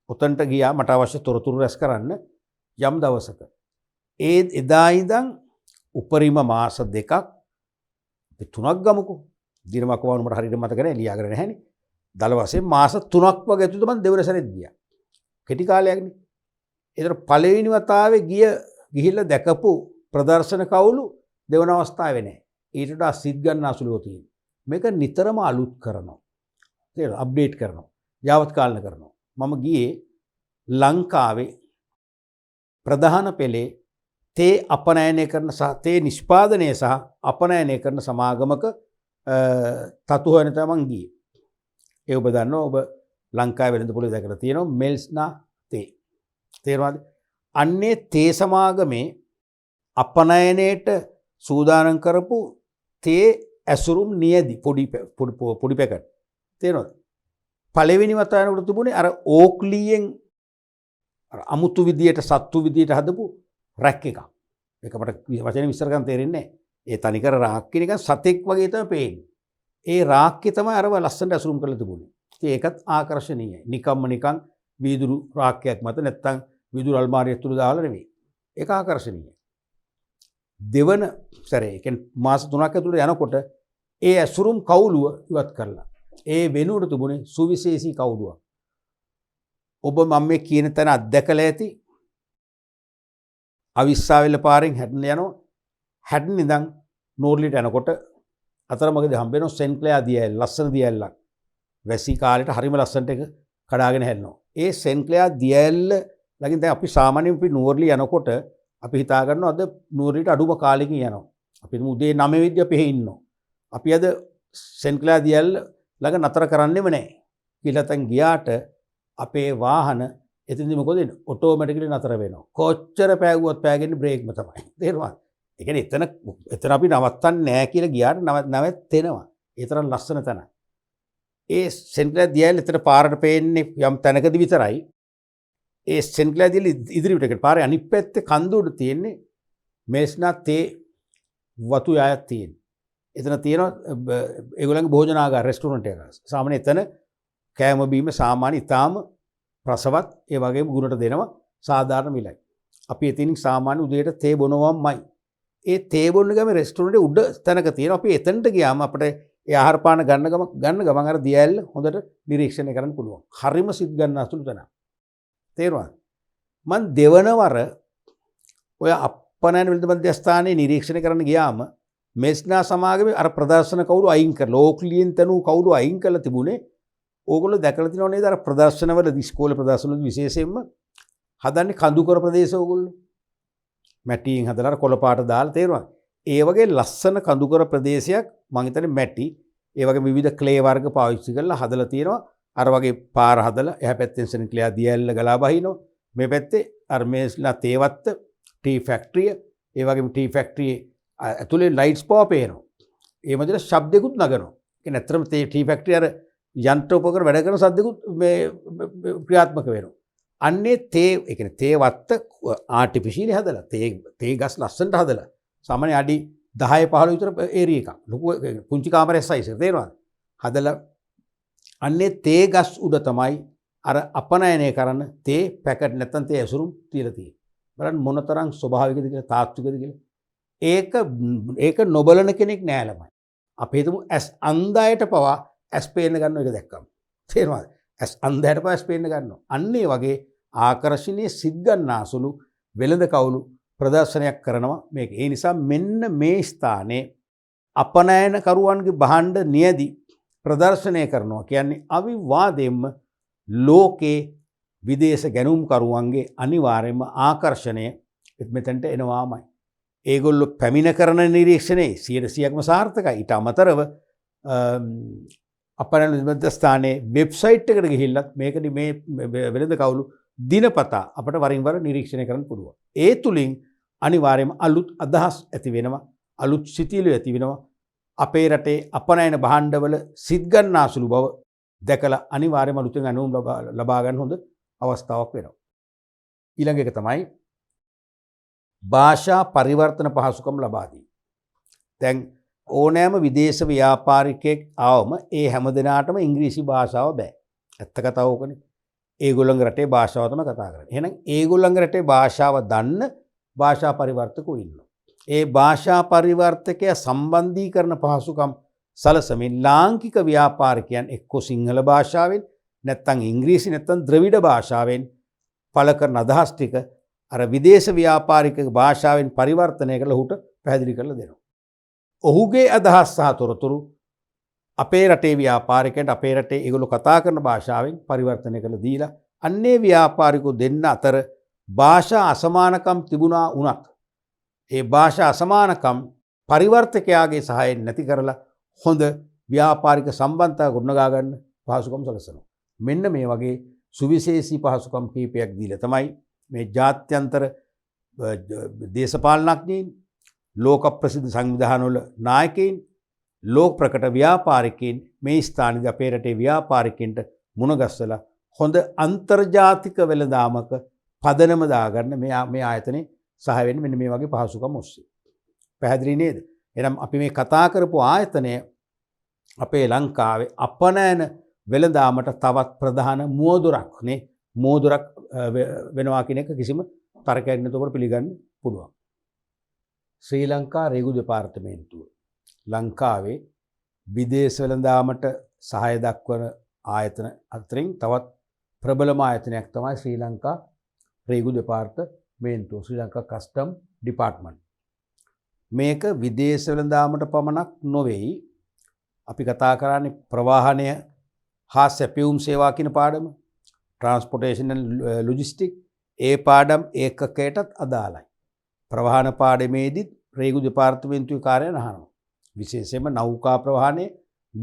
උතන්ට ගියා මට අවශ්‍ය තොරතුරු රැස් කරන්න යම් දවසක. එදා ඉඳන් උපරිම මාස 2ක් 3ක් ගමුකෝ. දිනමක වුණ මට හරියට මතක නැහැ ලියාගෙන නැහැනේ. දල වශයෙන් මාස 3ක් වගේ ඇතුළත මම දෙවන සැරේත් ගියා. කෙටි කාලයක්නේ. ඒතර පළවෙනි වතාවේ ගිහිල්ලා දැකපු ප්‍රදර්ශන කවුළු දෙවන අවස්ථාවේ නැහැ. ඊට වඩා සිත් ගන්න අසුලුව තියෙනවා. මේක නිතරම අලුත් කරනවා. තේරෙනවද? අප්ඩේට් කරනවා. යාවත් කාලන කරනවා. මම ගියේ ලංකාවේ ප්‍රධාන පෙළේ තේ අපනයනය කරන සහ තේ නිෂ්පාදනය සහ අපනයනය කරන සමාගමක තතු හොයන තමයි මං ගියේ. ඒ ඔබ දන්නවා ඔබ ලංකාවේ වෙළඳපොලේ දැකලා තියෙනවා මෙල්ස්නා තේ. තේරුණාද? අන්නේ තේ සමාගමේ අපනයනයේට සූදානම් කරපු තේ ඇසුරුම් නියදි පොඩි පැකට්. තේරුණාද? පළවෙනි වතාවකට තිබුණේ අර ඕක්ලියෙන් අමුතු විදියට සත්තු විදියට හදපු රැක් එකක්. ඒක මට වචනේ විස්තර කරන්න තේරෙන්නේ නැහැ. ඒ තනිකර රාක්කේ නිකන් සතෙක් වගේ තමයි පේන්නේ. ඒ රාක්කේ තමයි අරව ලස්සනට ඇසුරුම් කරලා තිබුණේ. ඉතින් ඒකත් ආකර්ශනීයයි. නිකන් වීදුරු රාක්කයක් මත නැත්තම් වීදුරු අල්මාරියක් තුල දාලා නෙවෙයි. ඒක ආකර්ශනීයයි. දෙවන සැරේ කියන්නේ මාස 3ක් ඇතුළත යනකොට ඒ ඇසුරුම් කවුළුව ඉවත් කරලා ඒ වෙනුවට තිබුණේ සුවිශේෂී කවුළුවක්. ඔබ මම මේ කියන තැන අත්දැකලා ඇති අවිස්සාවෙල්ල පාරෙන් හැඩන යනවා හැඩන ඉඳන් නෝර්ලිට යනකොට අතරමඟදී හම්බ වෙනවා සෙන්ට් ක්ලෙයා දියඇල්ල ලස්සන දියඇල්ලක්. වැසි කාලේට හරිම ලස්සනට එක කඩාගෙන හැලෙනවා. ඒ සෙන්ට් ක්ලෙයා දියඇල්ල ළඟින් දැන් අපි සාමාන්‍යයෙන් අපි නෝර්ලි යනකොට අපි හිතා ගන්නවා අද නෝර්ලිට අඩුම කාලෙකින් යනවා. අපි උදේ 9 වෙද්දී අපි එහෙ ඉන්නවා. අපි අද සෙන්ට් ක්ලෙයා දියඇල්ල ළඟ නතර කරන්නෙම නැහැ. කියලා තැන් ගියාට අපේ වාහන එතනදි මොකද වෙන්නේ? ඔටෝමැටිකලි නතර වෙනවා. කොච්චර පෑගුවත් පෑගෙන්නේ බ්‍රේක්ම තමයි. තේරුණාද? ඒ කියන්නේ එතන අපි නවත්තන්නේ නැහැ කියලා ගියාට නැවැත්තෙනවා. ඒ තරම් ලස්සන තැන. ඒ සෙන්ට් ක්ලෙයා දියඇල්ල එතන පාරට පේන්නේ යම් තැනකදී විතරයි. ඒ සෙන්ට් ක්ලෙයා දියඇල්ල ඉදිරියට පාරේ අනිත් පැත්තේ කන්ද උඩ තියෙන්නේ මේස්නා තේ වතු යායක් තියෙන්නේ. එතන තියෙනවා ඒගොල්ලන්ගේ භෝජනාගාර රෙස්ටෝරන්ට් එක. සාමාන්‍ය එතන කෑම බීම සාමාන්‍ය ඉතාම ප්‍රසවත් ඒ වගේම ගුණට දෙනවා සාධාරණ මිලයි. අපි එතනින් සාමාන්‍ය උදේට තේ බොනවමයි. ඒ තේ බොන්න ගම රෙස්ටෝරන්ට් උඩ තැනක තියෙනවා. අපි එතනට ගියාම අපිට ඒ ආහාර පාන ගන්න ගමන් අර දියඇල්ල හොඳට නිරීක්ෂණය කරන්න පුළුවන්. හරිම සිත් ගන්න අසුළු තැන. තේරුණාද? මම දෙවනවර ඔය අප්පනෑන විලද මධ්‍යස්ථානයේ නිරීක්ෂණය කරන්න ගියාම මෙස්නා සමාගමේ අර ප්‍රදර්ශන කවුරු අයින් කරලා ඕක්ලියෙන් තනු කවුරු අයින් කරලා තිබුණේ. ඕගොල්ලෝ දැකලා තියෙනව නේද අර ප්‍රදර්ශනවල ඉස්කෝලේ ප්‍රදර්ශනවල විශේෂයෙන්ම හදන්නේ කඳුකර ප්‍රදේශ ඕගොල්ලෝ. මැටියෙන් හදලා කොළ පාට දාලා තේරුණාද? ඒ වගේ ලස්සන කඳුකර ප්‍රදේශයක් මම හිතන්නේ මැටි ඒ වගේ විවිධ ක්ලේ වර්ග පාවිච්චි කරලා හදලා තියෙනවා. අර වගේ පාර හදලා එහා පැත්තෙන් සෙන්ට් ක්ලෙයා දියඇල්ල ගලා බහිනවා. මේ පැත්තේ අර මේස්ලා තේවත්ත ටී ෆැක්ටරිය ඒ වගේම ටී ෆැක්ටරියේ ඇතුලේ ලයිට්ස් පවා පේනවා. ඒ මැදට ශබ්දෙකුත් නගනවා. ඒ නැත්තරම ටී ෆැක්ටරිය අර යන්ත්‍ර උපකරණ වැඩ කරන සද්දෙකුත් මේ ක්‍රියාත්මක වෙනවා. අන්නේ තේ ඒ කියන්නේ තේවත්ත ආටිෆිෂියලි හදලා තේ ගස් ලස්සනට හදලා සාමාන්‍ය අඩි 10 15 විතර ඒරිය එකක්. ලොකු පුංචි කාමරේ සයිස් එක තේරෙනවද? හදලා අන්නේ තේ ගස් උඩ තමයි අර අපනයනය කරන තේ පැකට් නැත්තම් තේ ඇසුරුම් තියලා තියෙන්නේ. බලන්න මොනතරම් ස්වභාවිකද කියලා තාත්විකද කියලා. ඒක නොබලන කෙනෙක් නෑ ළමයි. අපි හිතමු ඇස් අන්ධයට පවා ඇස් පේන්න ගන්න එක දැක්කම. තේරෙනවද? ඇස් අන්ධයට පවා ඇස් පේන්න ගන්නවා. අන්න ඒ වගේ ආකර්ෂණීය සිත් ගන්නාසුළු වෙළඳ කවුළු ප්‍රදර්ශනයක් කරනවා මේක. ඒ නිසා මෙන්න මේ ස්ථානයේ අපනයන කරුවන්ගේ භාණ්ඩ නියදි ප්‍රදර්ශනය කරනවා කියන්නේ අවිවාදයෙන්ම ලෝකේ විදේශ ගැනුම් කරුවන්ගේ අනිවාර්යයෙන්ම ආකර්ෂණය මෙතනට එනවාමයි. ඒගොල්ලෝ පැමිණ කරන නිරීක්ෂණේ 100%ක්ම සාර්ථකයි. ඊට අමතරව අපනයන මධ්‍යස්ථානයේ වෙබ්සයිට් එකට ගිහිල්ලත් මේකදී මේ වෙළඳ කවුළු දිනපතා අපට වරින් වර නිරීක්ෂණය කරන්න පුළුවන්. ඒ තුලින් අනිවාර්යයෙන්ම අලුත් අදහස් ඇති වෙනවා, අලුත් සිතිවිලි ඇති වෙනවා. අපේ රටේ අපනයන භාණ්ඩවල සිත් ගන්නාසුළු බව දැකලා අනිවාර්යයෙන්ම අලුතෙන් අනුම් ලබා ගන්න හොඳ අවස්ථාවක් වෙනවා. ඊළඟ එක තමයි භාෂා පරිවර්තන පහසුකම් ලබා දීම. දැන් ඕනෑම විදේශ ව්‍යාපාරිකයෙක් ආවම ඒ හැම දිනාටම ඉංග්‍රීසි භාෂාව බෑ. ඇත්ත කතාව ඕකනේ. ඒගොල්ලන්ගේ රටේ භාෂාව තමයි කතා කරන්නේ. එහෙනම් ඒගොල්ලන්ගේ රටේ භාෂාව දන්න භාෂා පරිවර්තකෝ ඉන්නවා. ඒ භාෂා පරිවර්තකය සම්බන්ධීකරණ පහසුකම් සලසමින් ලාංකික ව්‍යාපාරිකයන් එක්ක සිංහල භාෂාවෙන් නැත්නම් ඉංග්‍රීසි නැත්නම් ද්‍රවිඩ භාෂාවෙන් පළ කරන අදහස් ටික අර විදේශ ව්‍යාපාරික භාෂාවෙන් පරිවර්තනය කරලා ඔහුට පැහැදිලි කරලා දෙනවා. ඔහුගේ අදහස් සහ තොරතුරු අපේ රටේ ව්‍යාපාරිකයන්ට අපේ රටේ ඒගොල්ලෝ කතා කරන භාෂාවෙන් පරිවර්තනය කරලා දීලා අන්නේ ව්‍යාපාරිකයෝ දෙන්න අතර භාෂා අසමානකම් තිබුණා වුණත් ඒ භාෂා අසමානකම් පරිවර්තකයාගේ සහායෙන් නැති කරලා හොඳ ව්‍යාපාරික සම්බන්ධතා ගොඩනගා ගන්න පහසුකම් සලසනවා. මෙන්න මේ වගේ සුවිශේෂී පහසුකම් කීපයක් දීලා තමයි මේ ජාත්‍යන්තර දේශපාලනඥයින්, ලෝක ප්‍රසිද්ධ සංවිධානවල නායකයින්, ලෝක ප්‍රකට ව්‍යාපාරිකයින් මේ ස්ථානයේ අපේ රටේ ව්‍යාපාරිකයින්ට මුණගස්සලා හොඳ අන්තර්ජාතික වෙළඳාමක පදනම දාගන්න මේ ආයතනේ සහාය වෙන්නේ මෙන්න මේ වගේ පහසුකම් ඔස්සේ. පැහැදිලි නේද? එහෙනම් අපි මේ කතා කරපු ආයතනය අපේ ලංකාවේ අපනයන වෙළඳාමට තවත් ප්‍රධාන මුවදුරක් නේ මුවදුරක් වෙනවා කියන එක කිසිම තර්කයක් නැතුව පිළිගන්න පුළුවන්. ශ්‍රී ලංකා රේගු දෙපාර්තමේන්තුව ලංකාවේ විදේශ වෙළඳාමට සහාය දක්වන ආයතන අතරින් තවත් ප්‍රබලම ආයතනයක් තමයි ශ්‍රී ලංකා රේගු දෙපාර්තමේන්තුව, ශ්‍රී ලංකා කස්ටම් ඩිපාර්ට්මන්ට්. මේක විදේශ වෙළඳාමට පමණක් නොවේයි. අපි කතා කරන්නේ ප්‍රවාහනය හා සැපයුම් සේවා කියන පාඩම, ට්‍රාන්ස්පෝර්ටේෂන් ඇන්ඩ් ලොජිස්ටික්, ඒ පාඩම් ඒකකයටත් අදාළයි. ප්‍රවාහන පාඩමේදීත් රේගු දෙපාර්තමේන්තුවේ කාර්යයන් අහනවා. විශේෂයෙන්ම නෞකා ප්‍රවාහනයේ,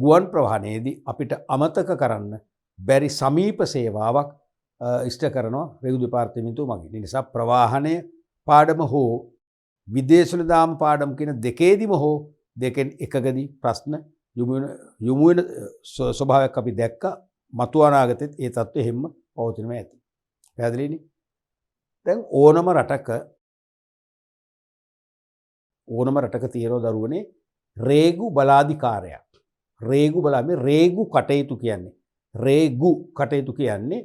ගුවන් ප්‍රවාහනයේදී අපිට අමතක කරන්න බැරි සමීප සේවාවක් ඉෂ්ට කරනවා රේගු දෙපාර්තමේන්තුව මගින්. ඒ නිසා ප්‍රවාහනය පාඩම හෝ විදේශ වෙළඳාම පාඩම කියන දෙකේදීම හෝ දෙකෙන් එකකදී ප්‍රශ්න යොමු වෙන ස්වභාවයක් අපි දැක්කා. මතු අනාගතෙත් ඒ තත්ත්වය හැම පවතිනවා ඇති. පැහැදිලිනේ? දැන් ඕනම රටක තියෙන දරුවනේ රේගු බලාධිකාරයක්. රේගු කටයුතු කියන්නේ. රේගු කටයුතු කියන්නේ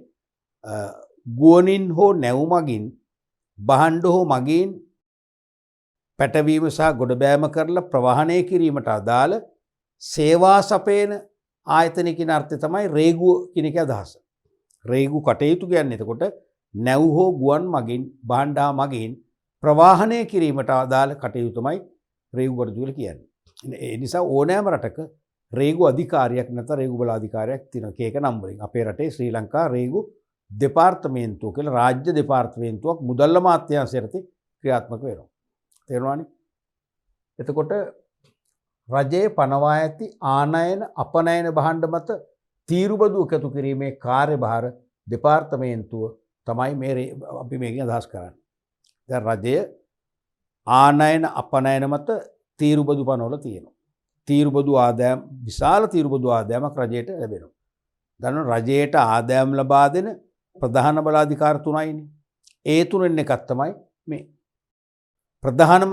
ගුවනින් හෝ නැව් මගින් බහණ්ඩ හෝ මගින් පැටවීම සහ ගොඩබෑම කරලා ප්‍රවාහනය කිරීමට අදාළ සේවා සපයන ආයතන කියන අර්ථය තමයි රේගුව කියන එක අදහස. රේගු කටයුතු කියන්නේ එතකොට නැව් හෝ ගුවන් මගින් බහණ්ඩ මගින් ප්‍රවාහනය කිරීමට අදාළ කටයුතු තමයි රේගු කටයුතු කියලා කියන්නේ. ඒ නිසා ඕනෑම රටක රේගු අධිකාරියක් නැත්නම් රේගු බලාධිකාරියක් තියෙනවා. ඒක නම් වලින් අපේ රටේ ශ්‍රී ලංකා රේගු දෙපාර්තමේන්තුව කියලා රාජ්‍ය දෙපාර්තමේන්තුවක් මුදල් අමාත්‍යාංශය යටතේ ක්‍රියාත්මක වෙනවා. තේරුණානේ? එතකොට රජයේ පනවා ඇති ආනයන අපනයන භාණ්ඩ මත තීරුබදු එකතු කිරීමේ කාර්යභාර දෙපාර්තමේන්තුව තමයි අපි මේකෙන් අදහස් කරන්නේ. දැන් රජය ආනයන අපනයන මත තීරුබදු පනවලා තියෙනවා. තීරුබදු ආදායම්, විශාල තීරුබදු ආදායමක් රජයට ලැබෙනවා. දන්නවා රජයට ආදායම් ලබා දෙන ප්‍රධාන බලාධිකාර තුනයිනේ. ඒ තුනෙන් එකක් තමයි මේ ප්‍රධානම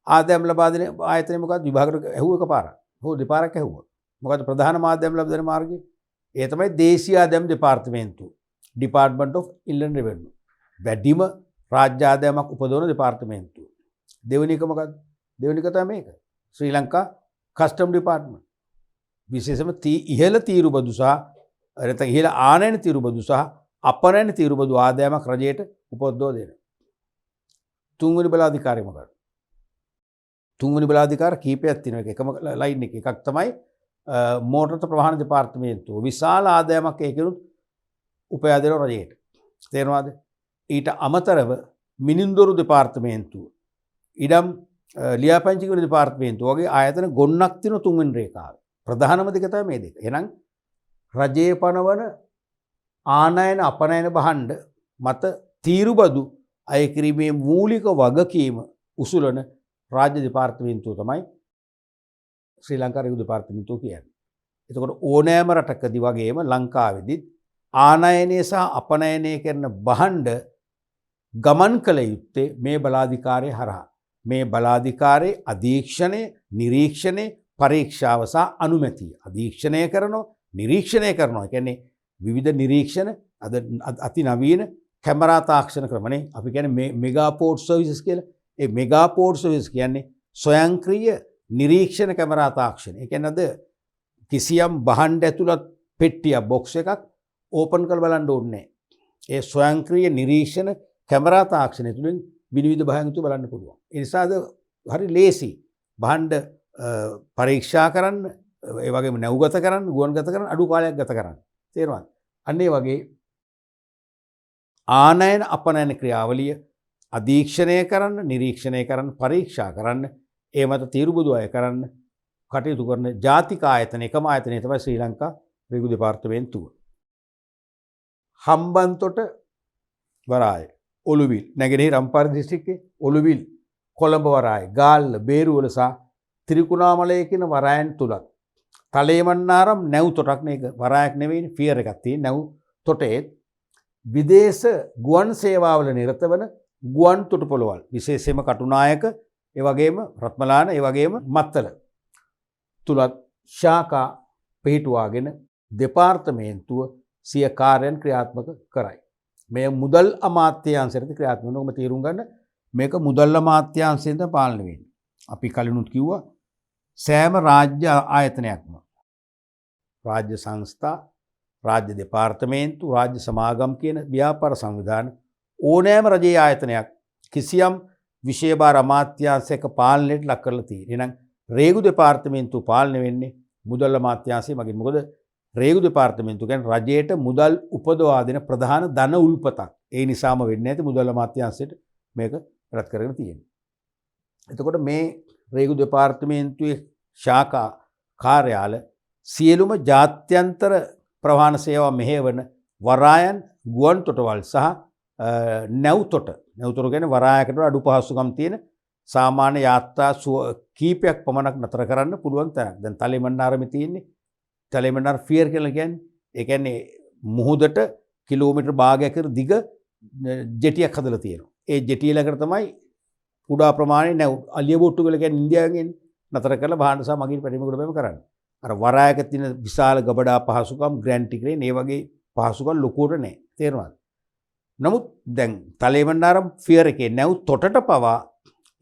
ආදායම් ලබා දෙන ආයතනය මොකක්ද? විභාගයට ඇහුව එකපාරක්. හෝ දෙපාරක් ඇහුවා. මොකද ප්‍රධානම ආදායම් ලබා දෙන මාර්ගය? ඒ තමයි දේශීය ආදායම් දෙපාර්තමේන්තුව. Department of inland revenue. වැඩිම රාජ්‍ය ආදායමක් උපදවන දෙපාර්තමේන්තුව. දෙවෙනි එක මොකක්ද? දෙවෙනි එක තමයි මේක. ශ්‍රී ලංකා කස්ටම් ඩිපාර්ට්මන්ට්. විශේෂම ඉහළ තීරුබදු සහ නැත්නම් ඉහළ ආනයන තීරුබදු සහ අපනයන තීරුබදු ආදායමක් රජයට උපදව දෙන. තුන්වෙනි බලාධිකාරිය මොකක්ද? තුන්වෙනි බලාධිකාර කීපයක් තියෙනවා. එකම ලයින් එක. එකක් තමයි මෝටර ප්‍රවාහන දෙපාර්තමේන්තුව. විශාල ආදායමක් ඒකෙනුත් උපයා දෙන රජයට. තේරෙනවද? ඊට අමතරව මිනින්දොරු දෙපාර්තමේන්තුව, ඉඩම් ලියාපදිංචි කරන දෙපාර්තමේන්තුව වගේ ආයතන ගොන්නක් තියෙන තුන්වෙනි රේඛාව. ප්‍රධානම දෙක තමයි මේ දෙක. එහෙනම් රජයේ පනවන ආනයන අපනයන භාණ්ඩ මත තීරුබදු අය කිරීමේ මූලික වගකීම උසුලන රාජ්‍ය දෙපාර්තමේන්තුව තමයි ශ්‍රී ලංකා රේගු දෙපාර්තමේන්තුව කියන්නේ. එතකොට ඕනෑම රටකදී වගේම ලංකාවේදීත් ආනයනය සහ අපනයනය කරන භාණ්ඩ ගමන් කළ යුත්තේ මේ බලාධිකාරය හරහා. මේ බලාධිකාරයේ අධීක්ෂණය, නිරීක්ෂණය, පරීක්ෂාව සහ අනුමැතිය. අධීක්ෂණය කරනවා, නිරීක්ෂණය කරනවා. කියන්නේ විවිධ නිරීක්ෂණ අද අති නවීන කැමරා තාක්ෂණ ක්‍රමනේ අපි කියන්නේ මෙගා පෝර්ට් සර්විසස් කියලා. ඒ මෙගා පෝර්ට් සර්විස් කියන්නේ ස්වයංක්‍රීය නිරීක්ෂණ කැමරා තාක්ෂණ. ඒ කියන්නේ අද කිසියම් භාණ්ඩ ඇතුළත් පෙට්ටියක්, බොක්ස් එකක් ඕපන් කරලා බලන්න ඕනේ නැහැ. ඒ ස්වයංක්‍රීය නිරීක්ෂණ කැමරා තාක්ෂණය තුළින් විවිධ භාණ්ඩ බලන්න පුළුවන්. ඒ නිසා හරි ලේසි භාණ්ඩ පරීක්ෂා කරන්න, ඒ වගේම නැව්ගත කරන්න, ගුවන්ගත කරන්න, අඩු කාලයක් ගත කරන්න. තේරුණාද? අන්න ඒ වගේ ආනයන අපනයන ක්‍රියාවලිය අධීක්ෂණය කරන්න, නිරීක්ෂණය කරන්න, පරීක්ෂා කරන්න, ඒ මත තීරුබදු අය කරන්න කටයුතු කරන ජාතික ආයතන එකම ආයතනය තමයි ශ්‍රී ලංකා රේගු දෙපාර්තමේන්තුව. හම්බන්තොට වරාය, ඔළුවිල්, නැගෙනහිර අම්පාර දිස්ත්‍රික්කයේ ඔළුවිල්, කොළඹ වරාය, ගාල්ල, බේරුවල සහ ත්‍රිකුණාමලය කියන වරායන් තුලත් තලේමන්නාරම් නැව් තොටක් මේක වරායක් නෙවෙයි, ෆියර් එකක් තියෙන නැව් තොටේ විදේශ ගුවන් සේවාවල නිරත වන ගුවන් තොටුපළවල්, විශේෂයෙන්ම කටුනායක, ඒ වගේම රත්මලාන, ඒ වගේම මත්තල තුලත් ශාඛා පිහිටුවාගෙන දෙපාර්තමේන්තුව සිය කාර්යයන් ක්‍රියාත්මක කරයි. මේ මුදල් අමාත්‍යාංශයට ක්‍රියාත්මක වෙනවා. ඔබ තේරුම් ගන්න මේක මුදල් අමාත්‍යාංශයෙන් තමයි පාලනය වෙන්නේ. අපි කලිනුත් කිව්වා සෑම රාජ්‍ය ආයතනයක්ම රාජ්‍ය සංස්ථා රාජ්‍ය දෙපාර්තමේන්තු රාජ්‍ය සමාගම් කියන ව්‍යාපාර සංවිධාන ඕනෑම රජයේ ආයතනයක් කිසියම් විශේෂ අමාත්‍යාංශයක පාලනයට ලක් කරලා තියෙනවා. එහෙනම් රේගු දෙපාර්තමේන්තුව පාලනය වෙන්නේ මුදල් අමාත්‍යාංශය මගින්. මොකද රේගු දෙපාර්තමේන්තුව කියන්නේ රජයට මුදල් උපදවා දෙන ප්‍රධාන ධන උල්පතක්. ඒ නිසාම වෙන්නේ නැති මුදල් අමාත්‍යාංශයට මේක රැත් කරගෙන තියෙනවා. එතකොට මේ රේගු දෙපාර්තමේන්තුවේ ශාඛා කාර්යාල සියලුම ජාත්‍යන්තර ප්‍රවාහන සේවා මෙහෙවන වරායන් ගුවන් තොටවල් සහ නැව්තොට කියන්නේ වරායකට අඩු පහසුකම් තියෙන සාමාන්‍ය යාත්‍රා කීපයක් පමණක් නතර කරන්න පුළුවන් තැනක්. දැන් තලේමන්නාරමේ තියෙන්නේ තලේමන්නාර ෆියර් කියලා කියන්නේ. ඒ කියන්නේ මුහුදට කිලෝමීටර් භාගයක් දිග ජෙටියක් හදලා තියෙනවා. ඒ ජෙටිය ළඟට තමයි කුඩා ප්‍රමාණයේ නැව් අලියබොට්ටු කියලා කියන්නේ ඉන්දියාවෙන් නතර කරලා භාණ්ඩ සහ මගින් පැටීමකට බැම කරන්නේ. අර වරායක තියෙන විශාල ගබඩා පහසුකම් ග්‍රැන්ට් ක්‍රේන් ඒ වගේ පහසුකම් ලොකුවට නැහැ. තේරුණාද? නමුත් දැන් තලේමන්නාරම් ෆියර් එකේ නැව් තොටට පවා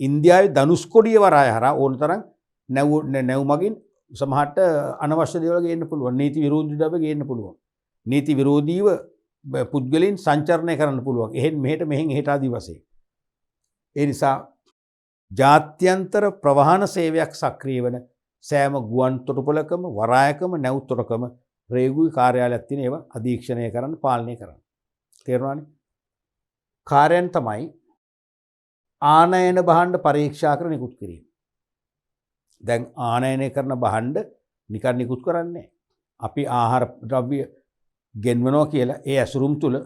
ඉන්දියාවේ ධනුෂ්කොඩිය වරාය හරහා ඕන තරම් නැව් මගින් සමහරට අනවශ්‍ය දේවල් ගේන්න පුළුවන්. නීති විරෝධී ද්‍රව්‍ය ගේන්න පුළුවන්. නීති විරෝධීව පුද්ගලයන් සංචරණය කරන්න පුළුවන්. එහෙන් මෙහෙන් එහෙට ආදී වශයෙන්. ඒ නිසා ජාත්‍යන්තර ප්‍රවාහන සේවයක් සක්‍රිය වෙන සෑම ගුවන් තොටුපළකම වරායකම නැව් තොටකම රේගුයි කාර්යාලයක් තියෙන ඒවා අධීක්ෂණය කරන්න පාලනය කරන්න. තේරුණානේ? කාර්යයන් තමයි ආනයන භාණ්ඩ පරීක්ෂා කර නිකුත් කිරීම. දැන් ආනයනය කරන භාණ්ඩ නිකන් නිකුත් කරන්නේ අපි ආහාර ද්‍රව්‍ය ගෙන්වනවා කියලා ඒ ඇසුරුම් තුල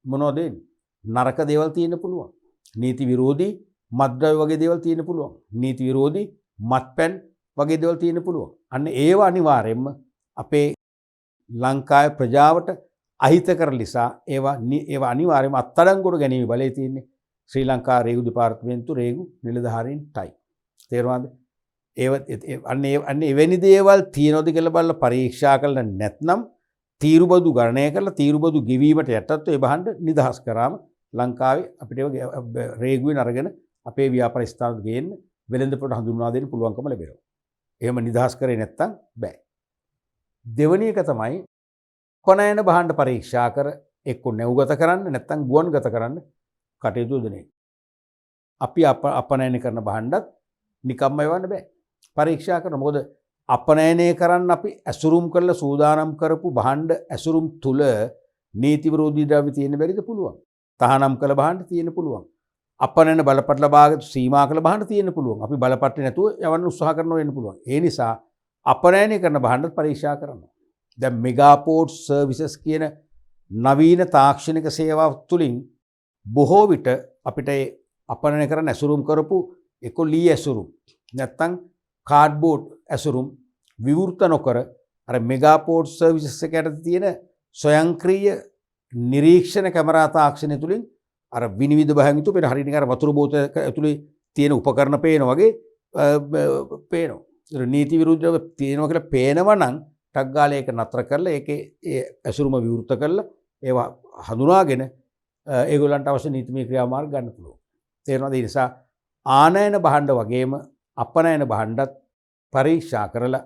මොනවද එන්නේ? නරක දේවල් තියෙන්න පුළුවන්. නීති විරෝධී මත්ද්‍රව්‍ය වගේ දේවල් තියෙන්න පුළුවන්. නීති විරෝධී මත්පැන් වගේ දේවල් තියෙන්න පුළුවන්. අන්න ඒව අනිවාර්යයෙන්ම අපේ ලංකාවේ ප්‍රජාවට අහිතකර නිසා ඒවා අනිවාර්යයෙන්ම අත්අඩංගුවට ගැනීම බලය තියෙන්නේ ශ්‍රී ලංකා රේගු දෙපාර්තමේන්තුව රේගු නිලධාරීන්ටයි. තේරුණාද? අන්න එවැනි දේවල් තියෙනවද කියලා බලලා පරීක්ෂා කළා නැත්නම් තීරුබදු ගණනය කරලා තීරුබදු ගෙවීමට යටත්ව ඒ බහන්න නිදහස් කරාම ලංකාවේ අපිට රේගුවෙන් අරගෙන අපේ ව්‍යාපාර ස්ථානවල ගේන්න වෙළඳපොළ හඳුන්වා දෙන්න පුළුවන්කම ලැබෙනවා. එහෙම නිදහස් කරේ නැත්නම් බෑ. දෙවෙනි එක තමයි අපනයන භාණ්ඩ පරීක්ෂා කර එක්ක නැව්ගත කරන්න නැත්නම් ගුවන්ගත කරන්න කටයුතු යොදන්නේ. අපි අපනයන කරන භාණ්ඩත් නිකම්ම එවන්න බෑ. පරීක්ෂා කරන මොකද අපනයනය කරන්න අපි ඇසුරුම් කරලා සූදානම් කරපු භාණ්ඩ ඇසුරුම් තුල නීති විරෝධී ද්‍රව්‍ය තියෙන බැරිද පුළුවන්. තහනම් කළ භාණ්ඩ තියෙන්න පුළුවන්. අපනයන බලපත්‍ර භාගයට සීමා කළ භාණ්ඩ තියෙන්න පුළුවන්. අපි බලපත්‍රේ නැතුව යවන්න උත්සාහ කරනවා වෙන්න පුළුවන්. ඒ නිසා අපනයනය කරන භාණ්ඩත් පරීක්ෂා කරනවා. දැන් මෙගාපෝට් සර්විසස් කියන නවීන තාක්ෂණික සේවාව තුලින් බොහෝ විට අපිට අපනයනය කරන ඇසුරුම් කරපු එක ලී ඇසුරුම් නැත්නම් කාඩ්බෝඩ් ඇසුරුම් විවෘත නොකර අර මෙගාපෝට් සර්විසස් එකට තියෙන ස්වයංක්‍රීය නිරීක්ෂණ කැමරා තාක්ෂණය තුලින් අර විනිවිද භාගයෙන් යුතුව අපිට හරියට අර වතුර බෝතලයක ඇතුලේ තියෙන උපකරණ පේන වගේ පේනවා. ඒක නීති විරුද්ධව තියෙනවා කියලා පේනවා නම් ටක් ගාලා ඒක නතර කරලා ඒකේ ඒ ඇසුරුම විවෘත කරලා ඒවා හඳුනාගෙන ඒගොල්ලන්ට අවශ්‍ය නීතිමය ක්‍රියාමාර්ග ගන්න පුළුවන්. තේරෙනවද? ඒ නිසා ආනයන භාණ්ඩ වගේම අපනයන භාණ්ඩත් පරීක්ෂා කරලා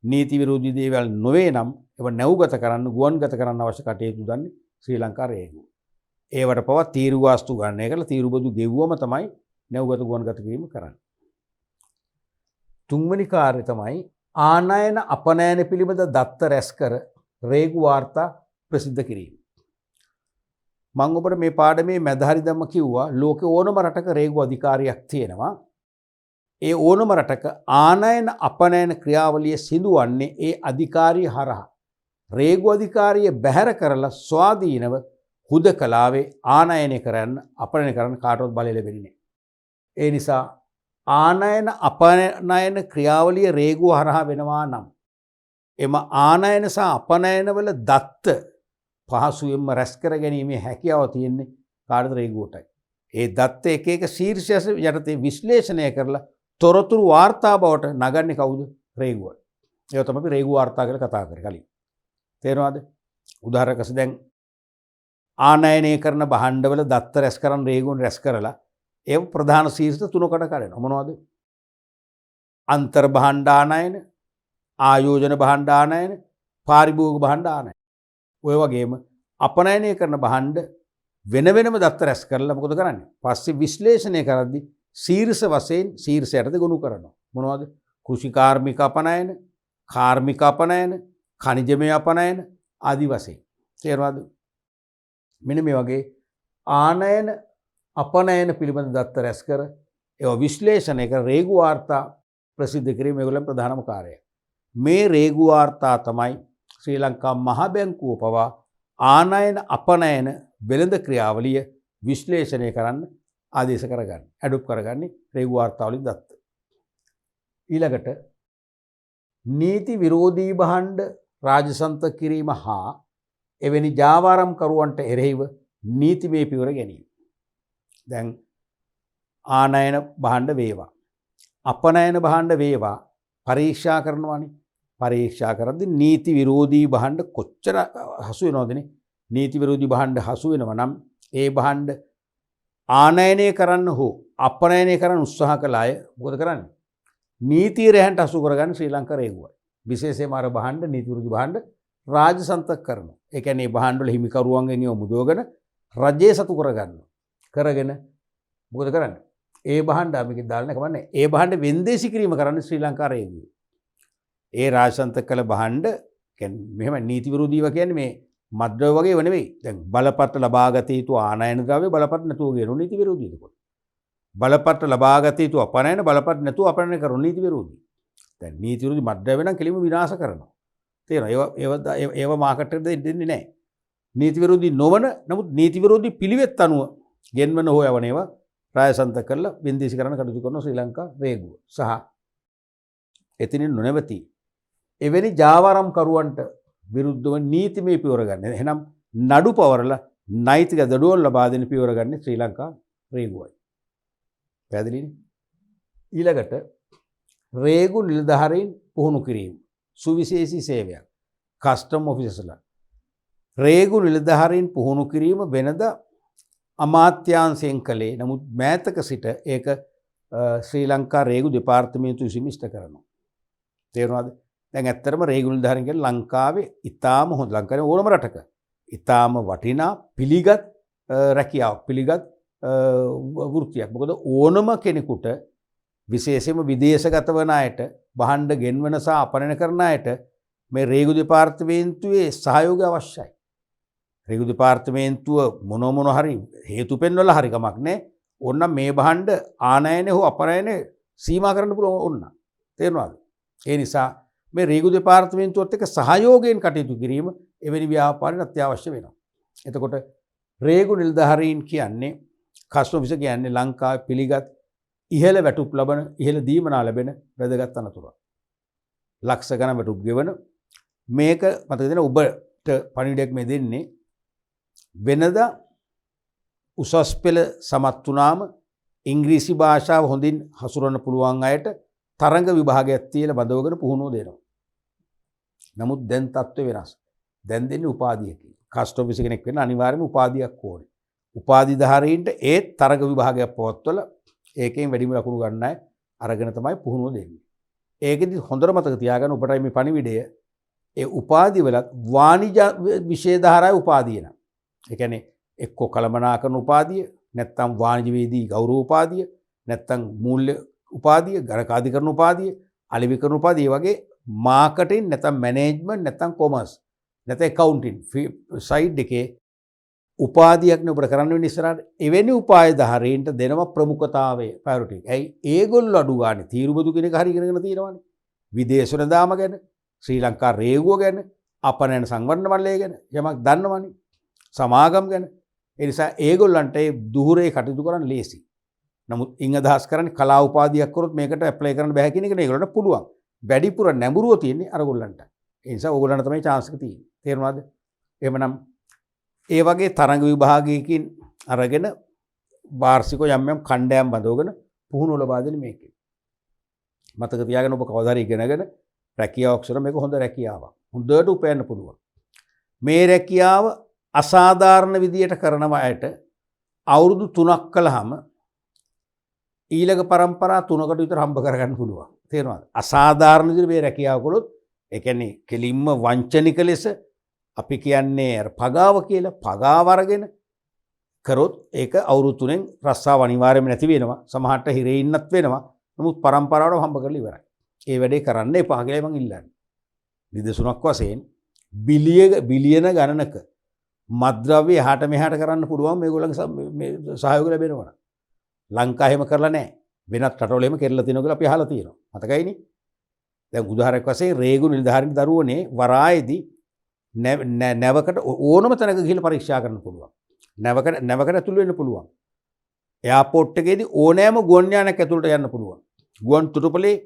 නීති විරෝධී දේවල් නොවේ නම් ඒව නැව්ගත කරන්න ගුවන්ගත කරන්න අවශ්‍ය කටයුතු දන්නේ ශ්‍රී ලංකා රේගුව. ඒවට පවා තීරු වාස්තු ගණනය කරලා තීරුබදු ගෙවුවම තමයි නැව්ගත ගුවන්ගත කිරීම කරන්නේ. තුන්වෙනි කාර්යය තමයි ආනයන අපනයන පිළිබඳ දත්ත රැස් කර රේගු වාර්තා ප්‍රසිද්ධ කිරීම. මම ඔබට මේ පාඩමේ මැදහරි දැම්ම කිව්වා ලෝකේ ඕනම රටක රේගු අධිකාරියක් තියෙනවා. ඒ ඕනම රටක ආනයන අපනයන ක්‍රියාවලිය සිදුවන්නේ ඒ අධිකාරිය හරහා. රේගු අධිකාරිය බැහැර කරලා ස්වාධීනව හුදකලාවේ ආනයනය කරන්න අපනයන කරන්න කාටවත් බලය ලැබෙන්නේ නැහැ. ඒ නිසා ආනයන අපනයන ක්‍රියාවලිය රේගුව හරහා වෙනවා නම් එම ආනයන සහ අපනයනවල දත්ත පහසුවෙන්ම රැස් කර ගැනීමේ හැකියාව තියෙන්නේ කාටද? රේගුවටයි. ඒ දත්ත එක එක ශීර්ෂ යටතේ විශ්ලේෂණය කරලා තොරතුරු වාර්තා බවට නගන්නේ කවුද? රේගුව. ඒක තමයි අපි රේගු වාර්තා කියලා කතා කරේ කලින්. තේරෙනවද? උදාහරණයක් වශයෙන් දැන් ආනයනය කරන භාණ්ඩවල දත්ත රැස් කරන් රේගුවන් රැස් කරලා ඒ ප්‍රධාන ශීර්ෂ තුනකට කඩනවා. මොනවද? අන්තර් භාණ්ඩානයන, ආයෝජන භාණ්ඩානයන, පාරිභෝගික භාණ්ඩානයන. ඔය වගේම අපනයනය කරන භාණ්ඩ වෙන වෙනම දත්ත රැස් කරලා මොකද කරන්නේ? පස්සේ විශ්ලේෂණය කරද්දී ශීර්ෂ වශයෙන් ශීර්ෂයටද ගොනු කරනවා. මොනවද? කෘෂි කාර්මික අපනයන, කාර්මික අපනයන, ඛනිජමය අපනයන ආදි වශයෙන්. තේරුණාද? මෙන්න මේ වගේ ආනයන අපනයන පිළිබඳ දත්ත රැස් කර ඒවා විශ්ලේෂණය කර රේගු වාර්තා ප්‍රසිද්ධ කිරීම ඒගොල්ලන් ප්‍රධානම කාර්යය. මේ රේගු වාර්තා තමයි ශ්‍රී ලංකා මහ බැංකුව පවා ආනයන අපනයන වෙළඳ ක්‍රියාවලිය විශ්ලේෂණය කරන්න ආදේශ කරගන්න. ඇඩොප් කරගන්නේ රේගු වාර්තාවලින් දත්ත. ඊළඟට නීති විරෝධී භාණ්ඩ රාජසන්ත කිරීම හා එවැනි ජාවාරම්කරුවන්ට එරෙහිව නීතිමය පියවර ගැනීම. දැන් ආනයන භාණ්ඩ වේවා, අපනයන භාණ්ඩ වේවා පරීක්ෂා කරනවානේ. පරීක්ෂා කරද්දී නීති විරෝධී භාණ්ඩ කොච්චර හසු වෙනවදනේ? නීති විරෝධී භාණ්ඩ හසු වෙනවා නම් ඒ භාණ්ඩ ආනයනය කරන්න හෝ අපනයනය කරන්න උත්සාහ කළ අය මොකද කරන්නේ? නීතිය රැහන්ට හසු කරගන්න ශ්‍රී ලංකා රේගුවයි. විශේෂයෙන්ම අර භාණ්ඩ නීති විරෝධී භාණ්ඩ රාජසන්තක කරනවා. ඒ කියන්නේ භාණ්ඩ වල හිමිකරුවන්ගෙන් ඒව මුදවගෙන රජයේ සතු කරගන්නවා. කරගෙන මොකද කරන්නේ? ඒ භාණ්ඩ අපි දාලා නැහැ කමන්නේ. ඒ භාණ්ඩ වෙන්දේසි කිරීම කරන්නේ ශ්‍රී ලංකා රේගුවයි. ඒ රාජසන්තක කළ භාණ්ඩ කියන්නේ මෙහෙම නීති විරෝධීව කියන්නේ මේ මද්ද්‍රව්‍ය වගේ නෙවෙයි. දැන් බලපත්‍ර ලබාගත යුතු ආනයන ද්‍රව්‍ය බලපත්‍ර නැතුව ගේන නීති විරෝධීද කොට. බලපත්‍ර ලබාගත යුතු අපනයන බලපත්‍ර නැතුව අපනයන කරන නීති විරෝධී. දැන් නීති විරෝධී මද්ද්‍රව්‍ය නම් කෙලිම විනාශ කරනවා. තේරෙනවද? ඒව මාකට් එකට දෙන්නේ නැහැ. නීති විරෝධී නොවන නමුත් නීති විරෝධී පිළිවෙත් අනුව ගෙන්වන හෝ යවන ඒවා රාජසන්තක කරලා වෙන්දේසි කරන කටයුතු කරන ශ්‍රී ලංකා රේගුව සහ එතනින් නොනවති එවැනි ජාවාරම්කරුවන්ට විරුද්ධව නීතිමය පියවර ගන්න. එහෙනම් නඩු පවරලා නෛතික දඩුවම් ලබා දෙන පියවර ගන්න ශ්‍රී ලංකා රේගුවයි. පැහැදිලිනේ? ඊළඟට රේගු නිලධාරීන් පුහුණු කිරීම. සුවිශේෂී සේවයක්. කස්ටම් ඔෆිසර්ස්ලා. රේගු නිලධාරීන් පුහුණු කිරීම වෙනද අමාත්‍යාංශයෙන් කළේ. නමුත් මෑතක සිට ඒක ශ්‍රී ලංකා රේගු දෙපාර්තමේන්තුව විසින් ඉෂ්ට කරනවා. තේරුණාද? දැන් ඇත්තටම රේගු නිලධාරීන් කියන්නේ ලංකාවේ ඉතාම හොඳ ලංකාවේ ඕනම රටක ඉතාම වටිනා පිළිගත් රැකියාවක් පිළිගත් වෘත්තියක්. මොකද ඕනම කෙනෙකුට විශේෂයෙන්ම විදේශගත වන අයට භාණ්ඩ ගෙන්වන සහ අපනයන කරන අයට මේ රේගු දෙපාර්තමේන්තුවේ සහයෝගය අවශ්‍යයි. රේගු දෙපාර්තමේන්තුව මොන හරි හේතු පෙන්වලා හරි කමක් නැහැ. ඕනනම් මේ භාණ්ඩ ආනයන හෝ අපනයන සීමා කරන්න පුළුවන් ඕන. තේරුණාද? ඒ නිසා මේ රේගු දෙපාර්තමේන්තුවත් එක්ක සහයෝගයෙන් කටයුතු කිරීම එවැනි ව්‍යාපාරයට අත්‍යවශ්‍ය වෙනවා. එතකොට රේගු නිලධාරීන් කියන්නේ කස්ටම් ඔෆිසර් කියන්නේ ලංකාවේ පිළිගත් ඉහළ වැටුප් ලබන ඉහළ දීමනා ලැබෙන වැදගත් අනතුරක්. ලක්ෂ ගණන් වැටුප් ගෙවන මේක මතක තියෙන ඔබට පණිවිඩයක් මේ දෙන්නේ වෙනද උසස් පෙළ සමත් වුණාම ඉංග්‍රීසි භාෂාව හොඳින් හසුරවන්න පුළුවන් අයට තරඟ විභාගයක් තියලා බඳවගෙන පුහුණුව දෙනවා. නමුත් දැන් තත්ත්වය වෙනස්. දැන් දෙන්නේ උපාධියකින්. කස්ටම් ඔෆිසර් කෙනෙක් වෙන්න අනිවාර්යයෙන්ම උපාධියක් ඕනේ. උපාධිධාරීන්ට ඒ තරඟ විභාගයක් පවත්වලා ඒකෙන් වැඩිම ලකුණු ගන්න අය අරගෙන තමයි පුහුණුව දෙන්නේ. ඒකෙදි හොඳට මතක තියාගන්න ඔබටයි මේ පණිවිඩය ඒ උපාධි වලත් වාණිජ විෂය ධාරාවේ උපාධිය න ะ. ඒ කියන්නේ එක්ක කළමනාකරන උපාධිය, නැත්නම් වාණිජවේදී ගෞරව උපාධිය, නැත්නම් මූල්‍ය උපාධිය, ගණකාධිකරණ උපාධිය, අලෙවිකරණ උපාධිය වගේ මාකටිං නැත්නම් මැනේජ්මන්ට් නැත්නම් කොමර්ස් නැත්නම් ඇකවුන්ටිං සයිඩ් එකේ උපාධියක්නේ ඔබට කරන්න වෙන්නේ ඉස්සරහට. එවැනි උපායධාරීන්ට දෙනම ප්‍රමුඛතාවය ප්‍රයොරිටි. ඇයි ඒගොල්ලෝ අඩු ගන්න තීරුබදු කෙනෙක් හරි ඉගෙනගෙන තියෙනවානේ. විදේශ වෙනදාම ගැන, ශ්‍රී ලංකා රේගුව ගැන, අපනයන සංවර්ධන මණ්ඩලය ගැන යමක් දන්නවනේ. සමාගම් ගැන. ඒ නිසා ඒගොල්ලන්ට ඒ දුහුරේ කටයුතු කරන්න ලේසි. නමුත් ඉන් අදහස් කරන්නේ කලා උපාධියක් කරොත් මේකට ඇප්ලයි කරන්න බෑ කියන එක නේ ඒගොල්ලන්ට පුළුවන්. වැඩිපුර නැඹුරුව තියෙන්නේ අරගොල්ලන්ට. ඒ නිසා ඕගොල්ලන්ට තමයි chance එක තියෙන්නේ. තේරුණාද? එහෙමනම් ඒ වගේ තරඟ විභාගයකින් අරගෙන වාර්ෂිකව යම් යම් කණ්ඩායම් බඳවගෙන පුහුණුව ලබා දෙන මේකේ. මතක තියාගන්න ඔබ කවදාහරි ඉගෙනගෙන රැකියාවක් කරන මේක හොඳ රැකියාවක්. හොඳට උපයන්න පුළුවන්. මේ රැකියාව අසාධාරණ විදියට කරනව අයට අවුරුදු 3ක් කළාම ඊළඟ પરම්පරා 3කට විතර හම්බ කරගන්න පුළුවන්. තේරෙනවද? අසාධාරණ විදිහට මේ රැකියාව කළොත් ඒ කියන්නේ කෙලින්ම වංචනික ලෙස අපි කියන්නේ පගාව කියලා පගාව අරගෙන කරොත් ඒක අවුරුදු 3න් රස්සාව අනිවාර්යයෙන්ම නැති වෙනවා. සමහරට හිරේ ඉන්නත් වෙනවා. නමුත් පරම්පරාවට හම්බ කරලා ඉවරයි. ඒ වැඩේ කරන්න එපා කියලා මම ඉල්ලන්නේ. නිදසුනක් වශයෙන් බිලියන ගණනක මත්ද්‍රව්‍ය එහාට මෙහාට කරන්න පුළුවන් මේගොල්ලන්ගේ මේ සහයෝගය ලැබෙනවා. ලංකාව එහෙම කරලා නැහැ. වෙනත් රටවල එහෙම කෙරලා තියෙනවා කියලා අපි අහලා තියෙනවා. මතකයිනේ? දැන් උදාහරණයක් වශයෙන් රේගු නිලධාරීන් දරුවනේ වරායේදී නැවකට ඕනම තැනක ගිහිල්ලා පරීක්ෂා කරන්න පුළුවන්. නැවකට ඇතුළු වෙන්න පුළුවන්. එයාපෝට් එකේදී ඕනෑම ගුවන් යානයක් ඇතුළට යන්න පුළුවන්. ගුවන් තොටුපළේ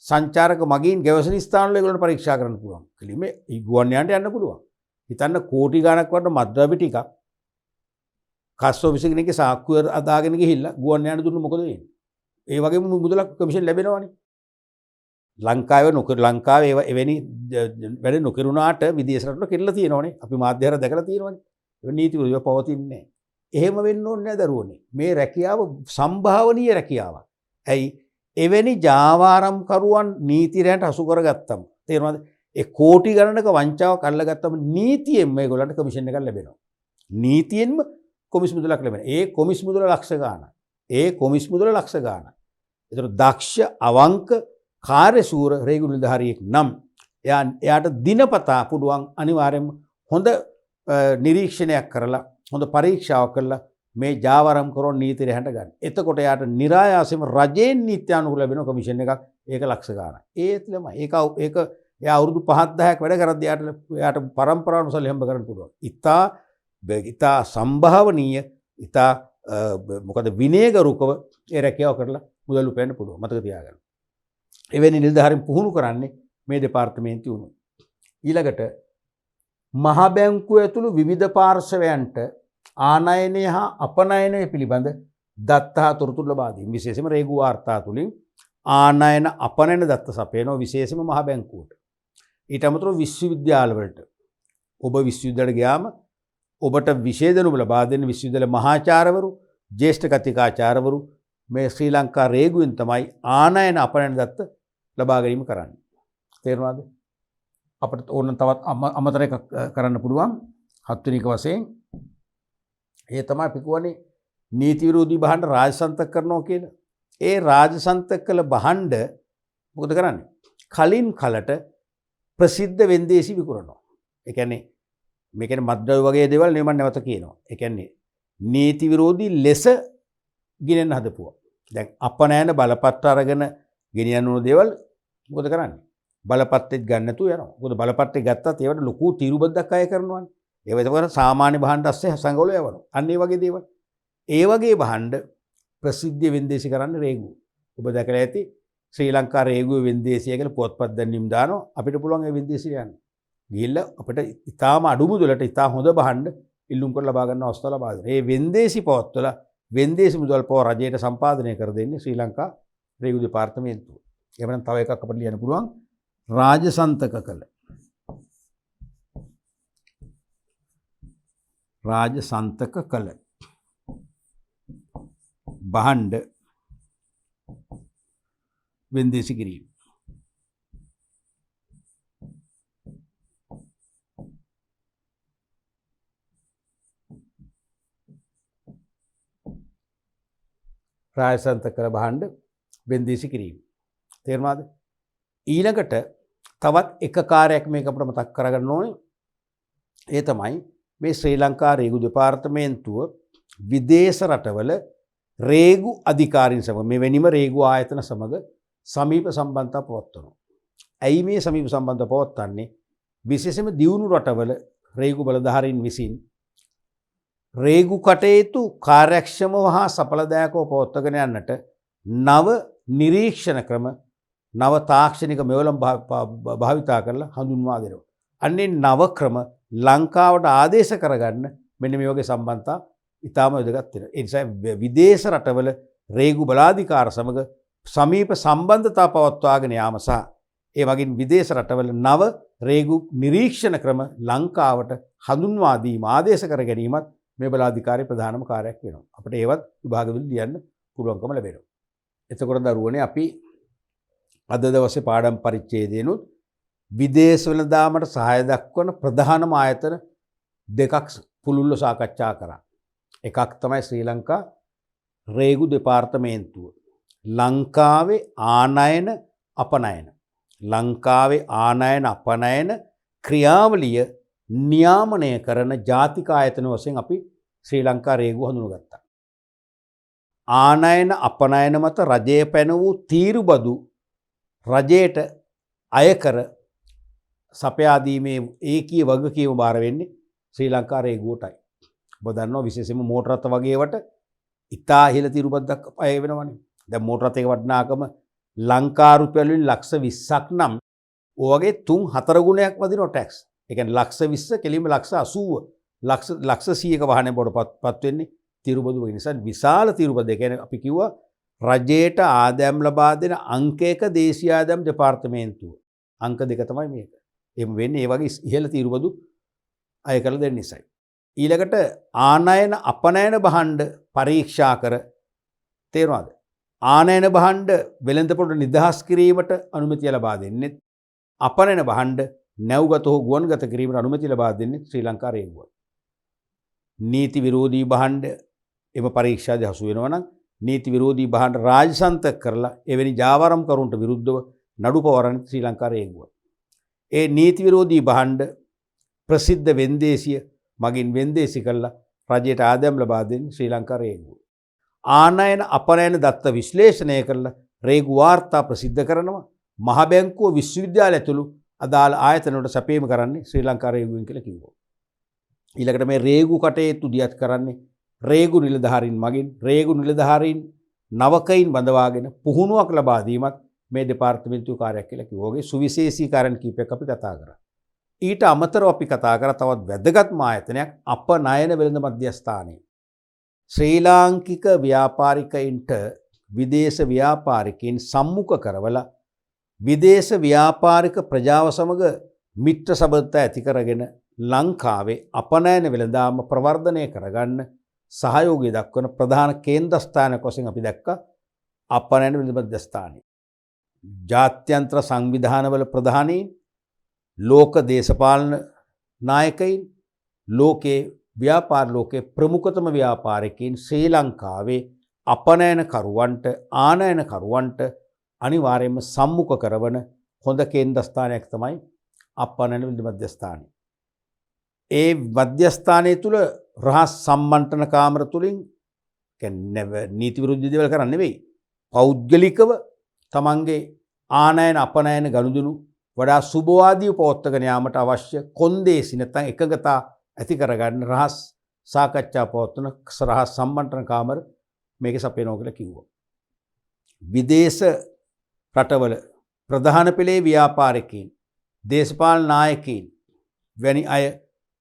සංචාරක මගීන් ගැවසෙන ස්ථානවල ඒගොල්ලන්ට පරීක්ෂා කරන්න පුළුවන්. කෙලින්ම මේ ගුවන් යානට යන්න පුළුවන්. හිතන්න කෝටි ගණක් වටන මත්ද්‍රව්‍ය ටිකක් කස් ඔෆිස් එකේ සාක්කුව අදාගෙන ගිහිල්ලා ගුවන් යාන දුන්න මොකද වෙන්නේ? ඒ වගේම මුදලක් කමිෂන් ලැබෙනවනේ. ලංකාවේ එවැනි වැඩ නොකරුණාට විදේශ රටවල කෙරලා තියෙනවනේ. අපි මාධ්‍ය හරහා දැකලා තියෙනවනේ. ඒ නීති වල පවතින්නේ නැහැ. එහෙම වෙන්න ඕනේ නැහැ දරුවනේ. මේ රැකියාව සම්භාවනීය රැකියාවක්. ඇයි? එවැනි ජාවාරම්කරුවන් නීතිරයන්ට හසු කරගත්තම තේරෙනවද? ඒ කෝටි ගණනක වංචාවක් අල්ලගත්තම නීතියෙන්ම මේගොල්ලන්ට කමිෂන් එකක් ලැබෙනවා. නීතියෙන්ම කොමිස් මුදලක් ලැබෙනවා. ඒ කොමිස් මුදල ලක්ෂ ගාණක්. ඒතර දක්ෂ අවංක කාර්යශූර රේගු නිලධාරියෙක් නම් එයාට දිනපතා පුළුවන් අනිවාර්යයෙන්ම හොඳ නිරීක්ෂණයක් කරලා හොඳ පරීක්ෂාවක් කරලා මේ ජාවාරම් කරන නීතිය හැට ගන්න. එතකොට එයාට નિરાයාසයෙන්ම රජයෙන් නීත්‍යානුකූල ලැබෙන කමිෂන් එකක් ඒක ලක්ෂ ගාණක්. ඒත් ළමයි ඒක එයා අවුරුදු 5-10ක් වැඩ කරද්දී එයාට පරම්පරානුසල හම්බ කරන්න පුළුවන්. ඉතා සම්භාවනීය මොකද විනයගරුකව ඒ රැකියාව කරලා මුදල් උපයන්න පුළුවන්. මතක තියාගන්න. එවැනි නිලධාරීන් පුහුණු කරන්නේ මේ දෙපාර්තමේන්තුව උණු. ඊළඟට මහ බැංකුව ඇතුළු විවිධ පාර්ශවයන්ට ආනයනය හා අපනයනය පිළිබඳ දත්ත හා තොරතුරු ලබා දීම. විශේෂයෙන්ම රේගු වාර්තා තුලින් ආනයන අපනයන දත්ත සපයනවා විශේෂයෙන්ම මහ බැංකුවට. ඊට අමතරව විශ්වවිද්‍යාලවලට ඔබ විශ්වවිද්‍යාලයට ගියාම ඔබට විෂය දැනුම ලබා දෙන විශ්වවිද්‍යාල මහාචාර්යවරු, ජ්‍යෙෂ්ඨ කතිකාචාර්යවරු මේ ශ්‍රී ලංකා රේගුවෙන් තමයි ආනයන අපනයන දත්ත ලබා ගැනීම කරන්නේ. තේරුණාද? අපිට ඕන තවත් අමතර එකක් කරන්න පුළුවන්. 7 වෙනි එක වශයෙන් ඒ තමයි අපි කියන්නේ නීති විරෝධී භාණ්ඩ රාජසන්තක කරනවා කියලා. ඒ රාජසන්තක කළ භාණ්ඩ මොකද කරන්නේ? කලින් කලට ප්‍රසිද්ධ වෙන්දේසි විකුණනවා. ඒ කියන්නේ මේ කියන්නේ මත්ද්‍රව්‍ය වගේ දේවල් නෙමෙයි මම නැවත කියනවා. ඒ කියන්නේ නීති විරෝධී ලෙස ගෙනෙන්න හදපුවා. දැන් අපනෑන බලපත්‍ර අරගෙන ගෙනියන දේවල් මොකද කරන්නේ? බලපත්‍රෙත් ගන්න නැතුව යනවා. මොකද බලපත්‍රය ගත්තත් ඒවට ලොකු තීරුබද්දක් අය කරනවානේ. ඒව එතකොට සාමාන්‍ය භාණ්ඩ අස්සේ සංගවල යවනවා. අන්න ඒ වගේ දේවල්. ඒ වගේ භාණ්ඩ ප්‍රසිද්ධ වෙන්දේසි කරන්නේ රේගුව. ඔබ දැකලා ඇති ශ්‍රී ලංකා රේගුව වෙන්දේසිය කියලා පොත්පත් දැන්වීම දානවා. අපිට පුළුවන් ඒ වෙන්දේසිය යන්න. ගිහිල්ලා අපිට ඉතාම අඩු මුදලට ඉතා හොඳ භාණ්ඩ ඉල්ලුම් කරලා ලබා ගන්න අවස්ථාව ලබා දෙනවා. මේ වෙන්දේසි පොත්වල වෙන්දේසි මුදල් පව රජයට සම්පාදනය කර දෙන්නේ ශ්‍රී ලංකා රේගු දෙපාර්තමේන්තුව. එහෙනම් තව එකක් අපිට ලියන්න පුළුවන් රාජසන්තක කළ භාණ්ඩ වෙන්දේසි කිරීම. රාජසන්තක කළ භාණ්ඩ වෙන්දේසි කිරීම. තේරුණාද? ඊළඟට තවත් එක කාර්යයක් මේක අපිට මතක් කරගන්න ඕනේ. ඒ තමයි මේ ශ්‍රී ලංකා රේගු දෙපාර්තමේන්තුව විදේශ රටවල රේගු අධිකාරීන් සමග මෙවැනිම රේගු ආයතන සමග සමීප සම්බන්ධතා පවත්වනවා. ඇයි මේ සමීප සම්බන්ධතා පවත්වන්නේ? විශේෂයෙන්ම දියුණු රටවල රේගු බලධාරීන් විසින් රේගු කටයුතු කාර්යක්ෂමව හා සඵලදායකව පවත්වාගෙන යන්නට නව නිරීක්ෂණ ක්‍රම නව තාක්ෂණික මෙවලම් භාවිතා කරලා හඳුන්වා දෙනවා. අන්නේ නව ක්‍රම ලංකාවට ආදේශ කරගන්න මෙන්න මේ වගේ සම්බන්ධතා ඉතාම වැදගත් වෙනවා. ඒ නිසා විදේශ රටවල රේගු බලාධිකාර සමග සමීප සම්බන්ධතා පවත්වාගෙන යාම සහ ඒ වගේම විදේශ රටවල නව රේගු නිරීක්ෂණ ක්‍රම ලංකාවට හඳුන්වා දීම ආදේශ කර ගැනීමත් මේ බලාධිකාරයේ ප්‍රධානම කාර්යයක් වෙනවා. අපිට ඒවත් විභාගවල ලියන්න පුළුවන්කම ලැබෙනවා. එතකොට දරුවනේ අපි අද දවසේ පාඩම් පරිච්ඡේදයනොත් විදේශ වෙළඳාමට සහාය දක්වන ප්‍රධානම ආයතන දෙකක් පුළුල්ව සාකච්ඡා කරා. එකක් තමයි ශ්‍රී ලංකා රේගු දෙපාර්තමේන්තුව. ලංකාවේ ආනයන අපනයන. ලංකාවේ ආනයන අපනයන ක්‍රියාවලිය නියාමනය කරන ජාතික ආයතන වශයෙන් අපි ශ්‍රී ලංකා රේගුව හඳුනගත්තා. ආනයන අපනයන මත රජය පැන වූ තීරුබදු රජයට අයකර සපයාදීමේ ඒකී වගකීම බාර වෙන්නේ ශ්‍රී ලංකා රේගුවටයි. ඔබ දන්නවා විශේෂයෙන්ම මෝටර රථ වගේවට ඉතා ඉහළ තීරුබද්දක් අය වෙනවනේ. දැන් මෝටර රථයක වටිනාකම ලංකා රුපියල් වලින් ලක්ෂ 20ක් නම් ඔයගේ 3-4 ගුණයක් වදිනවා ටැක්ස්. ඒ කියන්නේ ලක්ෂ 20 කෙලින්ම ලක්ෂ 80 ලක්ෂ 100ක වාහනය බොඩපත් වෙන්නේ තීරුබදු වෙන නිසා විශාල තීරුබද. ඒ කියන්නේ අපි කිව්වා රජයට ආදායම් ලබා දෙන අංක 1 දේශීය ආදායම් දෙපාර්තමේන්තුව. අංක 2 තමයි මේක. එහෙම වෙන්නේ ඒ වගේ ඉහළ තීරුබදු අය කරලා දෙන්න නිසායි. ඊළඟට ආනයන අපනයන භාණ්ඩ පරීක්ෂා කර තේරෙනවද? ආනයන භාණ්ඩ වෙළඳපොළ නිදහස් කිරීමට අනුමැතිය ලබා දෙන්නේ. අපනයන භාණ්ඩ නැව්ගත හෝ ගුවන්ගත කිරීමට අනුමැතිය ලබා දෙන්නේ ශ්‍රී ලංකා රේගුවයි. නීති විරෝධී භාණ්ඩ එම පරීක්ෂාදී හසු වෙනවා නම් නීති විරෝධී භාණ්ඩ රාජසන්තක කරලා එවැනි ජාවාරම්කරුන්ට විරුද්ධව නඩු පවරන්නේ ශ්‍රී ලංකා රේගුවයි. ඒ නීති විරෝධී භාණ්ඩ ප්‍රසිද්ධ වෙන්දේසිය මගින් වෙන්දේසි කරලා රජයට ආදායම් ලබා දෙන්නේ ශ්‍රී ලංකා රේගුව. ආනයන අපනයන දත්ත විශ්ලේෂණය කරලා රේගු වාර්තා ප්‍රසිද්ධ කරනවා. මහ බැංකුව විශ්වවිද්‍යාල ඇතුළු අදාළ ආයතන වලට සැපයීම කරන්නේ ශ්‍රී ලංකා රේගුවෙන් කියලා කිව්වා. ඊළඟට මේ රේගු කටයුතු දියත් කරන්නේ රේගු නිලධාරීන් මගින් රේගු නිලධාරීන් නවකයින් බඳවාගෙන පුහුණුවක් ලබා දීමත් මේ දෙපාර්තමේන්තුවේ කාර්යයක් කියලා කිව්වා. ඔගේ සුවිශේෂී කාරණ කීපයක් අපි කතා කරා. ඊට අමතරව අපි කතා කරා තවත් වැදගත්ම ආයතනයක් අපනයන වෙළඳ මධ්‍යස්ථානය. ශ්‍රී ලාංකික ව්‍යාපාරිකයින්ට විදේශ ව්‍යාපාරිකයින් සම්මුඛ කරවලා විදේශ ව්‍යාපාරික ප්‍රජාව සමග මිත්‍ර සබඳතා ඇති කරගෙන ලංකාවේ අපනයන වෙළඳාම ප්‍රවර්ධනය කරගන්න සහයෝගය දක්වන ප්‍රධාන කේන්ද්‍රස්ථානයක් වශයෙන් අපි දැක්කා අපනයන වෙළඳ මධ්‍යස්ථානය. ජාත්‍යන්තර සංවිධානවල ප්‍රධානීන් ලෝක දේශපාලන නායකයින් ලෝකේ ව්‍යාපාර ලෝකයේ ප්‍රමුඛතම ව්‍යාපාරිකයින් ශ්‍රී ලංකාවේ අපනයනකරුවන්ට ආනයනකරුවන්ට අනිවාර්යයෙන්ම සම්මුඛ කරවන හොඳ කේන්ද්‍රස්ථානයක් තමයි අපනයන වෙළඳ මධ්‍යස්ථානය. ඒ මධ්‍යස්ථානය තුල රහස් සම්මන්ත්‍රණ කාමර තුලින් කියන්නේ නීති විරුද්ධ දේවල් කරන්නේ නෙවෙයි. පෞද්ගලිකව තමන්ගේ ආනයන අපනයන ගනුදෙනු වඩා සුබවාදීව පවත්වාගෙන යාමට අවශ්‍ය කොන්දේසි නැත්නම් එකගතා ඇති කරගන්න රහස් සාකච්ඡා පවත්වන රහස් සම්මන්ත්‍රණ කාමර මේකේ සපයනවා කියලා කිව්වා. විදේශ රටවල ප්‍රධාන පෙළේ ව්‍යාපාරිකයින් දේශපාලන නායකයින් වැනි අය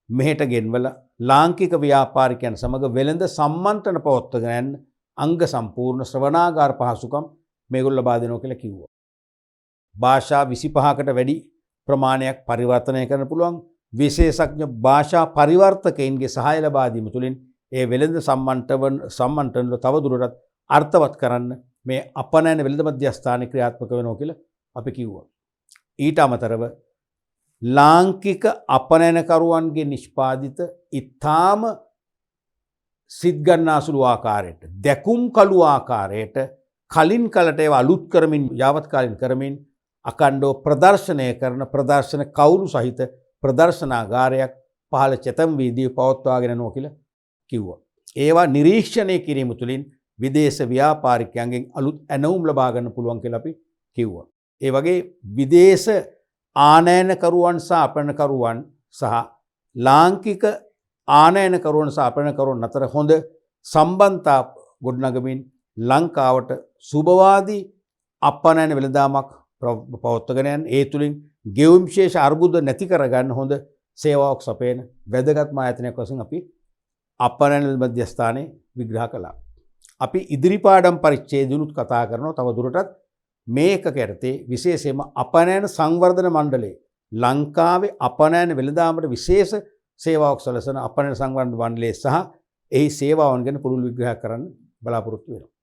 මෙහෙට ගෙන්වලා ලාංකික ව්‍යාපාරිකයන් සමග වෙළඳ සම්මන්ත්‍රණ පවත්වාගෙන යන අංග සම්පූර්ණ ශ්‍රවණාගාර පහසුකම් මේගොල්ලෝ ලබා දෙනවා කියලා කිව්වා. භාෂා 25කට වැඩි ප්‍රමාණයක් පරිවර්තනය කරන්න පුළුවන් විශේෂඥ භාෂා පරිවර්තකයින්ගේ සහාය ලබා දීම තුළින් ඒ වෙළඳ සම්මන්ත්‍රණ තවදුරටත් අර්ථවත් කරන්න මේ අපනයන වෙළඳ මධ්‍යස්ථානයේ ක්‍රියාත්මක වෙනවා කියලා අපි කිව්වා. ඊට අමතරව ලාංකික අපනයනකරුවන්ගේ නිෂ්පාදිත ඉතාම සිත් ගන්නාසුළු ආකාරයට දැකුම් කළු ආකාරයට කලින් කලට ඒවා අලුත් කරමින් යාවත්කාලින් කරමින් අකණ්ඩව ප්‍රදර්ශනය කරන ප්‍රදර්ශන කවුරු සහිත ප්‍රදර්ශනාගාරයක් පහළ චතම් වීදියේ පවත්වාගෙන යනවා කියලා කිව්වා. ඒවා නිරීක්ෂණය කිරීම තුළින් විදේශ ව්‍යාපාරිකයන්ගෙන් අලුත් ඇණවුම් ලබා ගන්න පුළුවන් කියලා අපි කිව්වා. ඒ වගේ විදේශ ආනයනකරුවන් සහ අපනයනකරුවන් සහ ලාංකික ආනයනකරුවන් සහ අපනයනකරුවන් අතර හොඳ සම්බන්ධතා ගොඩනගමින් ලංකාවට සුබවාදී අපනයන වෙළඳාමක් පවත්වාගෙන යන ඒ තුලින් ගෙවුම් විශේෂ අර්බුද නැති කරගන්න හොඳ සේවාවක් සපයන වැදගත්ම ආයතනයක් වශයෙන් අපි අපනයන මධ්‍යස්ථානයේ විග්‍රහ කළා. අපි ඉදිරි පාඩම් පරිච්ඡේදයනුත් කතා කරනවා තව දුරටත් මේක කැරතේ විශේෂයෙන්ම අපනයන සංවර්ධන මණ්ඩලයේ ලංකාවේ අපනයන වෙළඳාමට විශේෂ සේවාවක් සැලසෙන අපනයන සංවර්ධන මණ්ඩලයේ සහ එහි සේවාවන් ගැන පුළුල් විග්‍රහ කරන්න බලාපොරොත්තු වෙනවා.